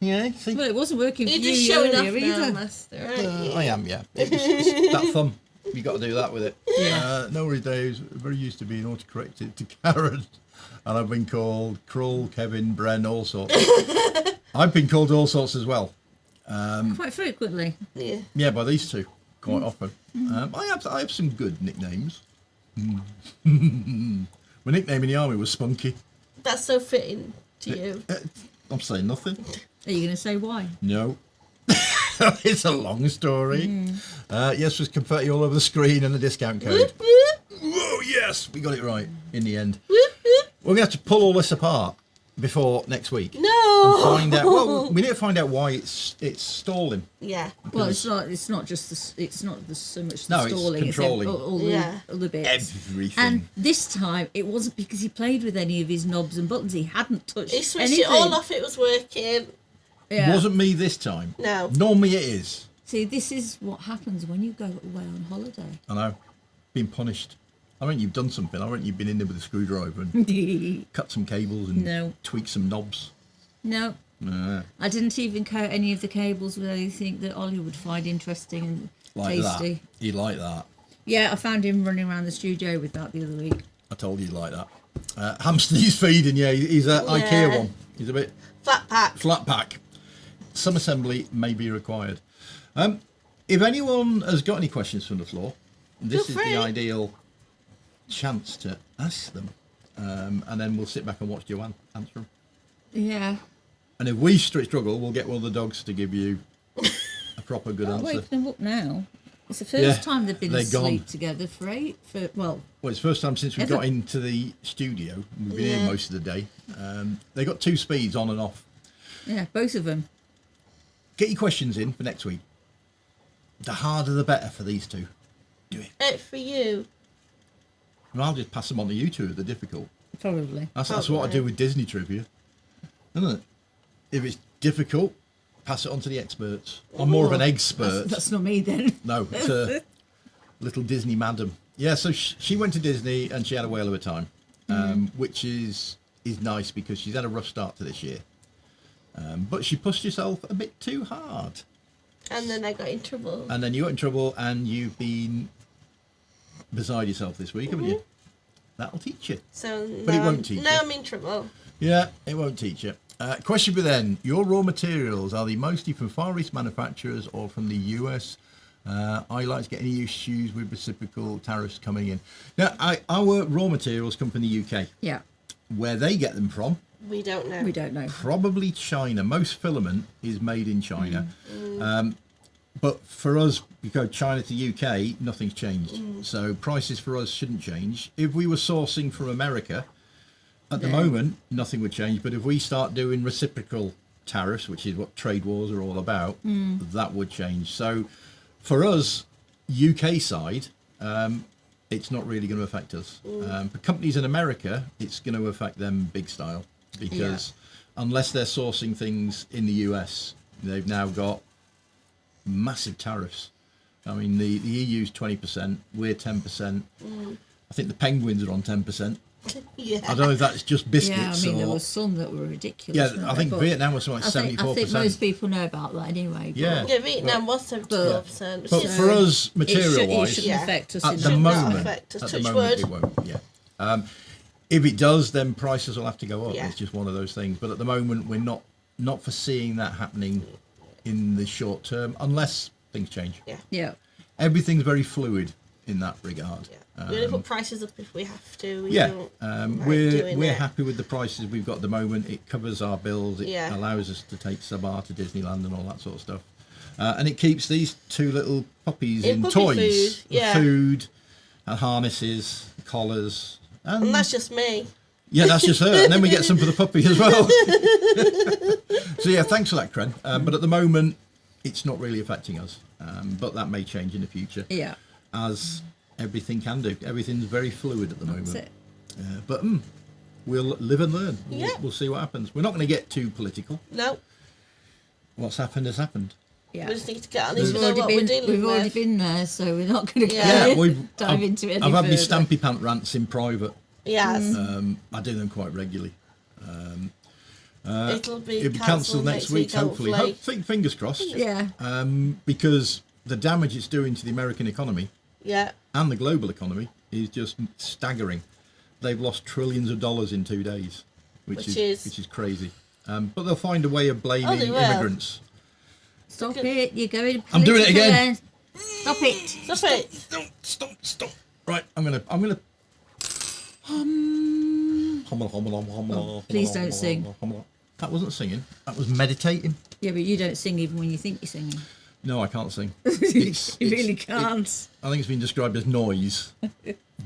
[SPEAKER 2] Yeah, see?
[SPEAKER 3] Well, it wasn't working for
[SPEAKER 1] You're
[SPEAKER 3] you
[SPEAKER 1] just showing off
[SPEAKER 3] earlier
[SPEAKER 1] now,
[SPEAKER 3] either.
[SPEAKER 1] Master, aren't you?
[SPEAKER 2] I am, yeah. It's that thumb. You got to do that with it.
[SPEAKER 3] Yeah.
[SPEAKER 2] No worries, Dave. Very used to being autocorrected to Karen, and I've been called Krull, Kevin, Bren, all sorts. I've been called all sorts as well.
[SPEAKER 3] Quite frequently.
[SPEAKER 1] Yeah.
[SPEAKER 2] Yeah, by these two, quite often. I have some good nicknames. My nickname in the army was Spunky.
[SPEAKER 1] That's so fitting to you.
[SPEAKER 2] I'm saying nothing.
[SPEAKER 3] Are you going to say why?
[SPEAKER 2] No. It's a long story. Yes, was confetti all over the screen and the discount code.
[SPEAKER 1] Whoop whoop.
[SPEAKER 2] Whoa, yes, we got it right in the end.
[SPEAKER 1] Whoop whoop.
[SPEAKER 2] We're going to have to pull all this apart before next week.
[SPEAKER 1] No.
[SPEAKER 2] And find out. Well, we need to find out why it's stalling.
[SPEAKER 1] Yeah.
[SPEAKER 3] Well, it's not just it's not so much the
[SPEAKER 2] No, it's
[SPEAKER 3] stalling.
[SPEAKER 2] controlling.
[SPEAKER 3] All
[SPEAKER 1] Yeah.
[SPEAKER 3] the other bits.
[SPEAKER 2] Everything.
[SPEAKER 3] And this time it wasn't because he played with any of his knobs and buttons. He hadn't touched
[SPEAKER 1] He switched
[SPEAKER 3] anything.
[SPEAKER 1] it all off. It was working.
[SPEAKER 3] Yeah.
[SPEAKER 2] Wasn't me this time.
[SPEAKER 1] No.
[SPEAKER 2] Normally it is.
[SPEAKER 3] See, this is what happens when you go away on holiday.
[SPEAKER 2] I know. Being punished. I think you've done something. I think you've been in there with a screwdriver and cut some cables and
[SPEAKER 3] No.
[SPEAKER 2] tweaked some knobs.
[SPEAKER 3] No. I didn't even coat any of the cables with anything that Ollie would find interesting and
[SPEAKER 2] Like
[SPEAKER 3] tasty.
[SPEAKER 2] that. He'd like that.
[SPEAKER 3] Yeah, I found him running around the studio with that the other week.
[SPEAKER 2] I told you he'd like that. Hamster he's feeding, yeah. He's an IKEA one. He's a bit
[SPEAKER 1] Flat pack.
[SPEAKER 2] flat pack. Some assembly may be required. If anyone has got any questions from the floor, this
[SPEAKER 1] Feel
[SPEAKER 2] is
[SPEAKER 1] free.
[SPEAKER 2] the ideal chance to ask them. And then we'll sit back and watch Joanne answer them.
[SPEAKER 3] Yeah.
[SPEAKER 2] And if we struggle, we'll get one of the dogs to give you a proper good
[SPEAKER 3] I'll
[SPEAKER 2] answer.
[SPEAKER 3] wake them up now. It's the first
[SPEAKER 2] Yeah,
[SPEAKER 3] time they've been
[SPEAKER 2] they're
[SPEAKER 3] asleep
[SPEAKER 2] gone.
[SPEAKER 3] together well,
[SPEAKER 2] Well, it's the first time since we
[SPEAKER 3] Ever.
[SPEAKER 2] got into the studio. We've been here most of the day. They got 2 speeds on and off.
[SPEAKER 3] yeah, both of them.
[SPEAKER 2] Get your questions in for next week. The harder the better for these two. Do it.
[SPEAKER 1] For you.
[SPEAKER 2] And I'll just pass them on to you two if they're difficult.
[SPEAKER 3] Probably.
[SPEAKER 2] That's what I do with Disney trivia. Isn't it? If it's difficult, pass it on to the experts. I'm more of an expert.
[SPEAKER 3] That's not me then.
[SPEAKER 2] No, it's a little Disney madam. Yeah, so she went to Disney and she had a whale of a time, which is nice because she's had a rough start to this year. But she pushed herself a bit too hard.
[SPEAKER 1] And then I got in trouble.
[SPEAKER 2] And then you got in trouble and you've been beside yourself this week, haven't you? That'll teach you.
[SPEAKER 1] So
[SPEAKER 2] But it
[SPEAKER 1] now
[SPEAKER 2] won't teach you.
[SPEAKER 1] Now I'm in trouble.
[SPEAKER 2] Yeah, it won't teach you. Question for then. Your raw materials, are they mostly from Far East manufacturers or from the US? I like to get any issues with reciprocal tariffs coming in. Now, our raw materials come from the UK.
[SPEAKER 3] Yeah,
[SPEAKER 2] Where they get them from,
[SPEAKER 1] We don't know.
[SPEAKER 3] we don't know.
[SPEAKER 2] probably China. Most filament is made in China. But for us, we go China to UK, nothing's changed. So prices for us shouldn't change. If we were sourcing from America, at the moment, nothing would change. But if we start doing reciprocal tariffs, which is what trade wars are all about, that would change. So for us, UK side, it's not really going to affect us. For companies in America, it's going to affect them big style because unless they're sourcing things in the US, they've now got massive tariffs. I mean, the EU's 20%, we're 10%. I think the penguins are on 10%.
[SPEAKER 1] Yeah.
[SPEAKER 2] I don't know if that's just biscuits
[SPEAKER 3] Yeah, I mean,
[SPEAKER 2] or...
[SPEAKER 3] there were some that were ridiculous.
[SPEAKER 2] Yeah,
[SPEAKER 3] weren't
[SPEAKER 2] I
[SPEAKER 3] there?
[SPEAKER 2] think
[SPEAKER 3] But
[SPEAKER 2] Vietnam was something like 74%.
[SPEAKER 3] I think most people know about that anyway.
[SPEAKER 2] Yeah.
[SPEAKER 1] Yeah, Vietnam was 74%.
[SPEAKER 2] But for us,
[SPEAKER 3] It
[SPEAKER 2] material-wise,
[SPEAKER 3] shouldn't
[SPEAKER 1] Yeah.
[SPEAKER 3] affect us
[SPEAKER 2] at
[SPEAKER 3] in
[SPEAKER 2] the
[SPEAKER 3] that
[SPEAKER 2] moment,
[SPEAKER 3] way.
[SPEAKER 1] affect us.
[SPEAKER 2] at the
[SPEAKER 1] Touch
[SPEAKER 2] moment
[SPEAKER 1] wood.
[SPEAKER 2] it won't. Yeah. If it does, then prices will have to go up.
[SPEAKER 1] Yeah.
[SPEAKER 2] It's just one of those things. But at the moment, we're not foreseeing that happening in the short term, unless things change.
[SPEAKER 1] Yeah.
[SPEAKER 3] Yeah.
[SPEAKER 2] Everything's very fluid in that regard.
[SPEAKER 1] We only put prices up if we have to. We
[SPEAKER 2] Yeah,
[SPEAKER 1] don't like
[SPEAKER 2] we're
[SPEAKER 1] doing it.
[SPEAKER 2] happy with the prices we've got at the moment. It covers our bills. It
[SPEAKER 1] Yeah.
[SPEAKER 2] allows us to take Sabah to Disneyland and all that sort of stuff. And it keeps these 2 little puppies
[SPEAKER 1] In
[SPEAKER 2] in
[SPEAKER 1] puppy
[SPEAKER 2] toys,
[SPEAKER 1] food, yeah.
[SPEAKER 2] food, and harnesses, collars.
[SPEAKER 1] And that's just me.
[SPEAKER 2] Yeah, that's just her. And then we get some for the puppy as well. So yeah, thanks for that, Kren. But at the moment, it's not really affecting us. But that may change in the future.
[SPEAKER 3] Yeah.
[SPEAKER 2] As everything can do. Everything's very fluid at the moment.
[SPEAKER 3] That's it.
[SPEAKER 2] But we'll live and learn.
[SPEAKER 1] Yeah.
[SPEAKER 2] We'll see what happens. We're not going to get too political.
[SPEAKER 1] No.
[SPEAKER 2] What's happened has happened.
[SPEAKER 3] Yeah.
[SPEAKER 1] We just need to get on this.
[SPEAKER 3] We've
[SPEAKER 1] We know what we're dealing
[SPEAKER 3] we've already
[SPEAKER 1] with.
[SPEAKER 3] been there, so we're not going to
[SPEAKER 1] Yeah.
[SPEAKER 3] dive into it any
[SPEAKER 2] I've had my
[SPEAKER 3] further.
[SPEAKER 2] stampy pant rants in private.
[SPEAKER 1] Yes.
[SPEAKER 2] I do them quite regularly.
[SPEAKER 1] It'll be
[SPEAKER 2] Cancelled next week, hopefully. Fingers crossed.
[SPEAKER 3] Yeah.
[SPEAKER 2] Because the damage it's doing to the American economy
[SPEAKER 1] Yeah.
[SPEAKER 2] and the global economy is just staggering. They've lost trillions of dollars in 2 days, which is crazy. But they'll find a way of blaming
[SPEAKER 1] they will.
[SPEAKER 2] immigrants.
[SPEAKER 3] Stop it. You're going
[SPEAKER 2] I'm doing it
[SPEAKER 3] political
[SPEAKER 2] again.
[SPEAKER 3] then. Stop it.
[SPEAKER 1] Stop it.
[SPEAKER 2] Stop. Right, I'm gonna.
[SPEAKER 3] Please don't sing.
[SPEAKER 2] That wasn't singing. That was meditating.
[SPEAKER 3] Yeah, but you don't sing even when you think you're singing.
[SPEAKER 2] No, I can't sing.
[SPEAKER 3] You really can't.
[SPEAKER 2] I think it's been described as noise.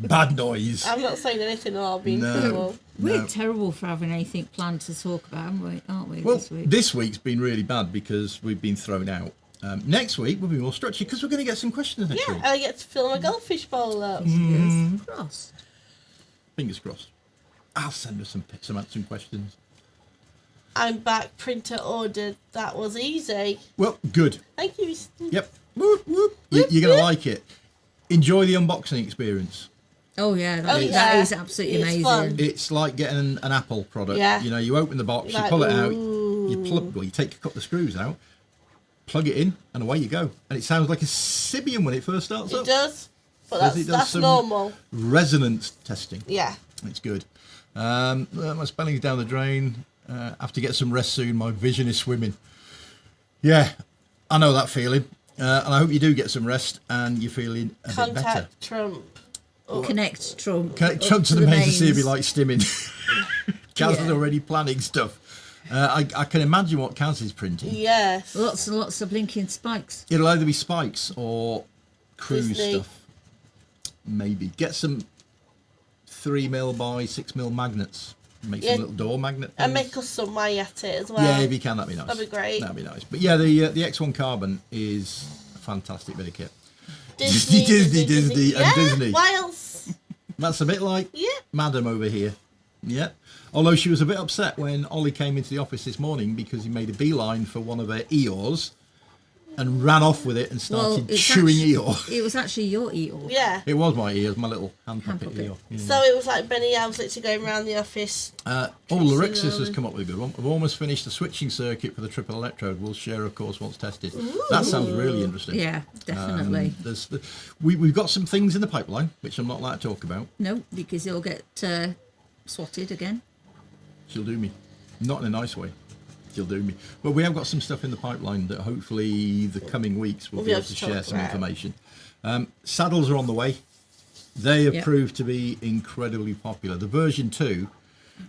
[SPEAKER 2] Bad noise.
[SPEAKER 1] I'm not saying anything or being
[SPEAKER 2] No.
[SPEAKER 1] cruel.
[SPEAKER 3] We're terrible for having anything planned to talk about, aren't we,
[SPEAKER 2] Well,
[SPEAKER 3] this week?
[SPEAKER 2] this week's been really bad because we've been thrown out. Next week we'll be more structured because we're going to get some questions next
[SPEAKER 1] Yeah,
[SPEAKER 2] week.
[SPEAKER 1] I get to fill my goldfish bowl up.
[SPEAKER 3] Fingers crossed.
[SPEAKER 2] Fingers crossed. I'll send us some questions.
[SPEAKER 1] I'm back, printer ordered. That was easy.
[SPEAKER 2] Well, good.
[SPEAKER 1] Thank you.
[SPEAKER 2] Yep. Whoop, whoop. You're going to like it. Enjoy the unboxing experience.
[SPEAKER 3] Oh yeah, that
[SPEAKER 1] yeah.
[SPEAKER 3] is absolutely
[SPEAKER 1] It's
[SPEAKER 3] amazing.
[SPEAKER 1] fun.
[SPEAKER 2] It's like getting an Apple product.
[SPEAKER 1] Yeah.
[SPEAKER 2] You know, you open the box,
[SPEAKER 1] Like,
[SPEAKER 2] you pull it out,
[SPEAKER 1] ooh.
[SPEAKER 2] you take a couple of screws out, plug it in, and away you go. And it sounds like a Sibian when it first starts
[SPEAKER 1] It
[SPEAKER 2] up.
[SPEAKER 1] does, but
[SPEAKER 2] Because it does
[SPEAKER 1] that's
[SPEAKER 2] some
[SPEAKER 1] normal.
[SPEAKER 2] Resonance testing.
[SPEAKER 1] Yeah.
[SPEAKER 2] It's good. My spelling's down the drain. I have to get some rest soon. My vision is swimming. Yeah, I know that feeling. And I hope you do get some rest and you're feeling a bit better.
[SPEAKER 1] Contact Trump.
[SPEAKER 3] Connect Trump.
[SPEAKER 2] Connect
[SPEAKER 3] up
[SPEAKER 2] Trump to the mains to see if he
[SPEAKER 3] mains.
[SPEAKER 2] likes stimming. Kaz is already planning stuff. I can imagine what Kaz is printing.
[SPEAKER 1] Yes.
[SPEAKER 3] Lots and lots of blinking spikes.
[SPEAKER 2] It'll either be spikes or cruise
[SPEAKER 1] Disney.
[SPEAKER 2] stuff. Maybe. Get some 3mm by 6mm magnets. Make
[SPEAKER 1] Yeah.
[SPEAKER 2] some little door magnet
[SPEAKER 1] And
[SPEAKER 2] things.
[SPEAKER 1] make us some way at it as well.
[SPEAKER 2] Yeah, if you can, that'd be nice.
[SPEAKER 1] That'd be great.
[SPEAKER 2] That'd be nice. But yeah, the X1 Carbon is a fantastic bit of kit.
[SPEAKER 1] Disney,
[SPEAKER 2] Disney, and
[SPEAKER 1] yeah,
[SPEAKER 2] Disney.
[SPEAKER 1] Why else?
[SPEAKER 2] That's a bit like
[SPEAKER 1] Yeah.
[SPEAKER 2] Madam over here. Yeah. Although she was a bit upset when Ollie came into the office this morning because he made a beeline for one of her Eeyores and ran off with it and started
[SPEAKER 3] it's
[SPEAKER 2] chewing
[SPEAKER 3] actually-
[SPEAKER 2] Eeyore.
[SPEAKER 3] It was actually your Eeyore.
[SPEAKER 1] Yeah.
[SPEAKER 2] It was my ears, my little hand puppet
[SPEAKER 3] puppet.
[SPEAKER 2] Eeyore. Yeah.
[SPEAKER 1] So it was like Benny Elves literally going around the office.
[SPEAKER 2] Larixis has come up with a good one. I've almost finished the switching circuit for the triple electrode. We'll share, of course, once tested. That sounds really interesting.
[SPEAKER 3] Yeah, definitely.
[SPEAKER 2] We've got some things in the pipeline, which I'm not allowed to talk about.
[SPEAKER 3] No, because he'll get swatted again.
[SPEAKER 2] She'll do me. Not in a nice way. She'll do me. But we have got some stuff in the pipeline that hopefully the coming weeks we'll be able to share
[SPEAKER 1] talk
[SPEAKER 2] some
[SPEAKER 1] about.
[SPEAKER 2] information. Saddles are on the way. They have
[SPEAKER 3] Yep.
[SPEAKER 2] proved to be incredibly popular. The version 2,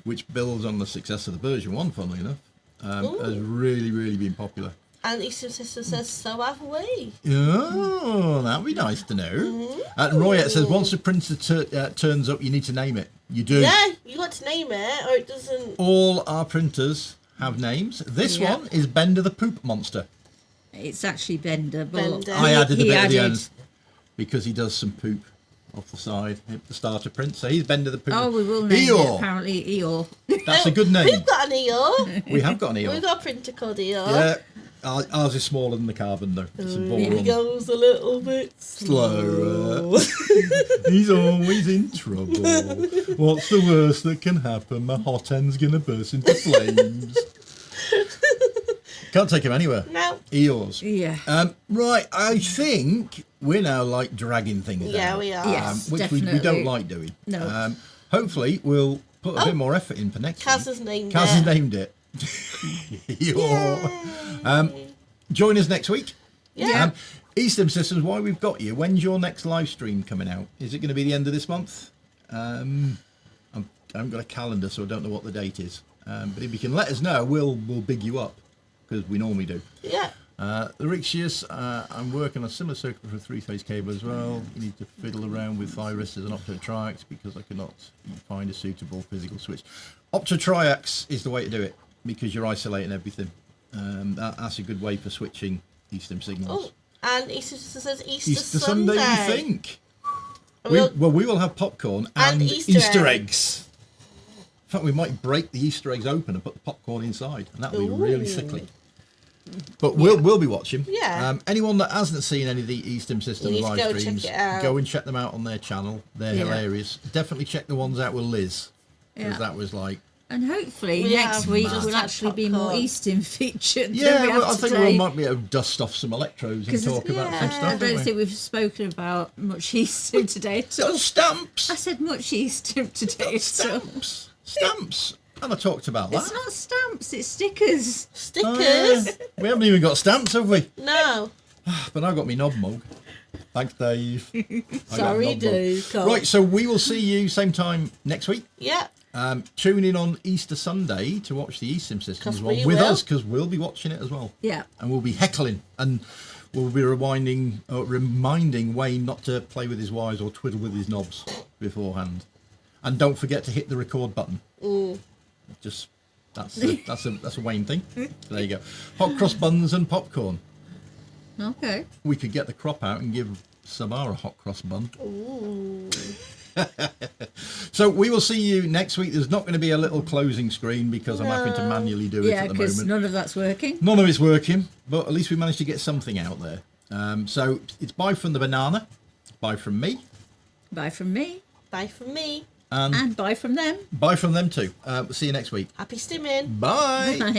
[SPEAKER 2] which builds on the success of the version 1, funnily enough, has really, really been popular.
[SPEAKER 1] And E-stim Sister says, so have we.
[SPEAKER 2] Oh, that'd be nice to know. Royette says, once the printer turns up, you need to name it. You do.
[SPEAKER 1] Yeah, you got to name it or it doesn't.
[SPEAKER 2] All our printers have names. This
[SPEAKER 3] Yep.
[SPEAKER 2] one is Bender the Poop Monster.
[SPEAKER 3] It's actually Bender. But
[SPEAKER 1] Bender.
[SPEAKER 2] I added the
[SPEAKER 3] he
[SPEAKER 2] bit at the
[SPEAKER 3] added-
[SPEAKER 2] end because he does some poop off the side at the starter print. So he's Bender the Poop.
[SPEAKER 3] Oh, we will name
[SPEAKER 2] Eeyore.
[SPEAKER 3] it apparently Eeyore.
[SPEAKER 2] That's a good name.
[SPEAKER 1] We've got an Eeyore.
[SPEAKER 2] We have got an
[SPEAKER 1] We've
[SPEAKER 2] Eeyore.
[SPEAKER 1] got a printer called Eeyore.
[SPEAKER 2] Yeah. Ours is smaller than the Carbon though. It's a ball
[SPEAKER 1] He
[SPEAKER 2] run.
[SPEAKER 1] goes a little bit
[SPEAKER 2] Slower. He's always in trouble. What's the worst that can happen? My hot end's gonna burst into flames. Can't take him anywhere.
[SPEAKER 1] No.
[SPEAKER 2] Eeyores.
[SPEAKER 3] Yeah.
[SPEAKER 2] Right, I think we're now like dragging things
[SPEAKER 1] Yeah,
[SPEAKER 2] out.
[SPEAKER 1] we are.
[SPEAKER 3] Yes.
[SPEAKER 2] Which we
[SPEAKER 3] Definitely.
[SPEAKER 2] don't like doing.
[SPEAKER 3] No.
[SPEAKER 2] Hopefully we'll put a bit more effort in for next
[SPEAKER 1] Kaz
[SPEAKER 2] week.
[SPEAKER 1] has named
[SPEAKER 2] Kaz
[SPEAKER 1] it.
[SPEAKER 2] has named it. Eeyore. Join us next week.
[SPEAKER 1] Yeah.
[SPEAKER 2] E-stim Systems, why we've got you. When's your next live stream coming out? Is it going to be the end of this month? I haven't got a calendar, so I don't know what the date is. But if you can let us know, we'll big you up, because we normally do.
[SPEAKER 1] Yeah.
[SPEAKER 2] The Rixius, I'm working on a similar circuit for a 3-phase cable as well. You need to fiddle around with thyristors and optotriacs because I cannot find a suitable physical switch. Optotriacs is the way to do it because you're isolating everything. That's a good way for switching E-stim signals.
[SPEAKER 1] Oh, and E-stim Sister says Easter
[SPEAKER 2] Sunday,
[SPEAKER 1] Sunday.
[SPEAKER 2] we think.
[SPEAKER 1] We'll-
[SPEAKER 2] We will have popcorn and
[SPEAKER 1] Easter
[SPEAKER 2] eggs. In fact, we might break the Easter eggs open and put the popcorn inside, and that would be really
[SPEAKER 1] Ooh.
[SPEAKER 2] sickly. But we'll be watching.
[SPEAKER 1] Yeah.
[SPEAKER 2] Anyone that hasn't seen any of the E-stim Systems
[SPEAKER 1] You need to
[SPEAKER 2] live
[SPEAKER 1] go check
[SPEAKER 2] streams,
[SPEAKER 1] it out.
[SPEAKER 2] go and check them out on their channel. They're
[SPEAKER 3] Yeah.
[SPEAKER 2] hilarious. Definitely check the ones out with Liz, because
[SPEAKER 3] Yeah.
[SPEAKER 2] that was like.
[SPEAKER 3] And hopefully
[SPEAKER 1] We
[SPEAKER 3] next
[SPEAKER 1] have
[SPEAKER 3] week
[SPEAKER 1] just
[SPEAKER 3] will
[SPEAKER 1] had
[SPEAKER 3] actually be more
[SPEAKER 1] popcorn.
[SPEAKER 3] E-stim featured
[SPEAKER 2] Yeah,
[SPEAKER 3] than we
[SPEAKER 2] well, I
[SPEAKER 3] have
[SPEAKER 2] think
[SPEAKER 3] today.
[SPEAKER 2] we might be able to dust off some electrodes and
[SPEAKER 3] 'Cause
[SPEAKER 2] talk about some
[SPEAKER 1] yeah.
[SPEAKER 2] stuff.
[SPEAKER 3] I
[SPEAKER 2] don't
[SPEAKER 3] don't
[SPEAKER 2] we?
[SPEAKER 3] think we've spoken about much E-stim today at all.
[SPEAKER 2] Oh, stamps!
[SPEAKER 3] I said much E-stim today at all.
[SPEAKER 2] Stamps! Stamps! And I talked about that.
[SPEAKER 3] It's not stamps, it's stickers.
[SPEAKER 1] Stickers?
[SPEAKER 2] Oh, yeah. We haven't even got stamps, have we?
[SPEAKER 1] No.
[SPEAKER 2] But I've got me knob mug. Thanks, Dave. I got
[SPEAKER 1] Sorry,
[SPEAKER 2] knob mug.
[SPEAKER 1] Dave. Come.
[SPEAKER 2] Right, so we will see you same time next week.
[SPEAKER 1] Yeah.
[SPEAKER 2] Tune in on Easter Sunday to watch the E-stim Systems
[SPEAKER 1] 'Cause
[SPEAKER 2] one
[SPEAKER 1] we
[SPEAKER 2] with
[SPEAKER 1] will.
[SPEAKER 2] us, because we'll be watching it as well.
[SPEAKER 3] Yeah.
[SPEAKER 2] And we'll be heckling. And we'll be reminding Wayne not to play with his wires or twiddle with his knobs beforehand. And don't forget to hit the record button. Just that's a Wayne thing. There you go. Hot cross buns and popcorn.
[SPEAKER 3] Okay.
[SPEAKER 2] We could get the crop out and give Samara a hot cross bun.
[SPEAKER 1] Ooh.
[SPEAKER 2] So we will see you next week. There's not going to be a little closing screen because I'm having to manually do it
[SPEAKER 3] Yeah,
[SPEAKER 2] at the
[SPEAKER 3] because
[SPEAKER 2] moment.
[SPEAKER 3] none of that's working.
[SPEAKER 2] None of it's working, but at least we managed to get something out there. So it's bye from the banana, bye from me.
[SPEAKER 3] Bye from me.
[SPEAKER 1] Bye from me.
[SPEAKER 3] And bye from them.
[SPEAKER 2] Bye from them too. See you next week.
[SPEAKER 1] Happy stimming.
[SPEAKER 2] Bye.
[SPEAKER 3] Bye.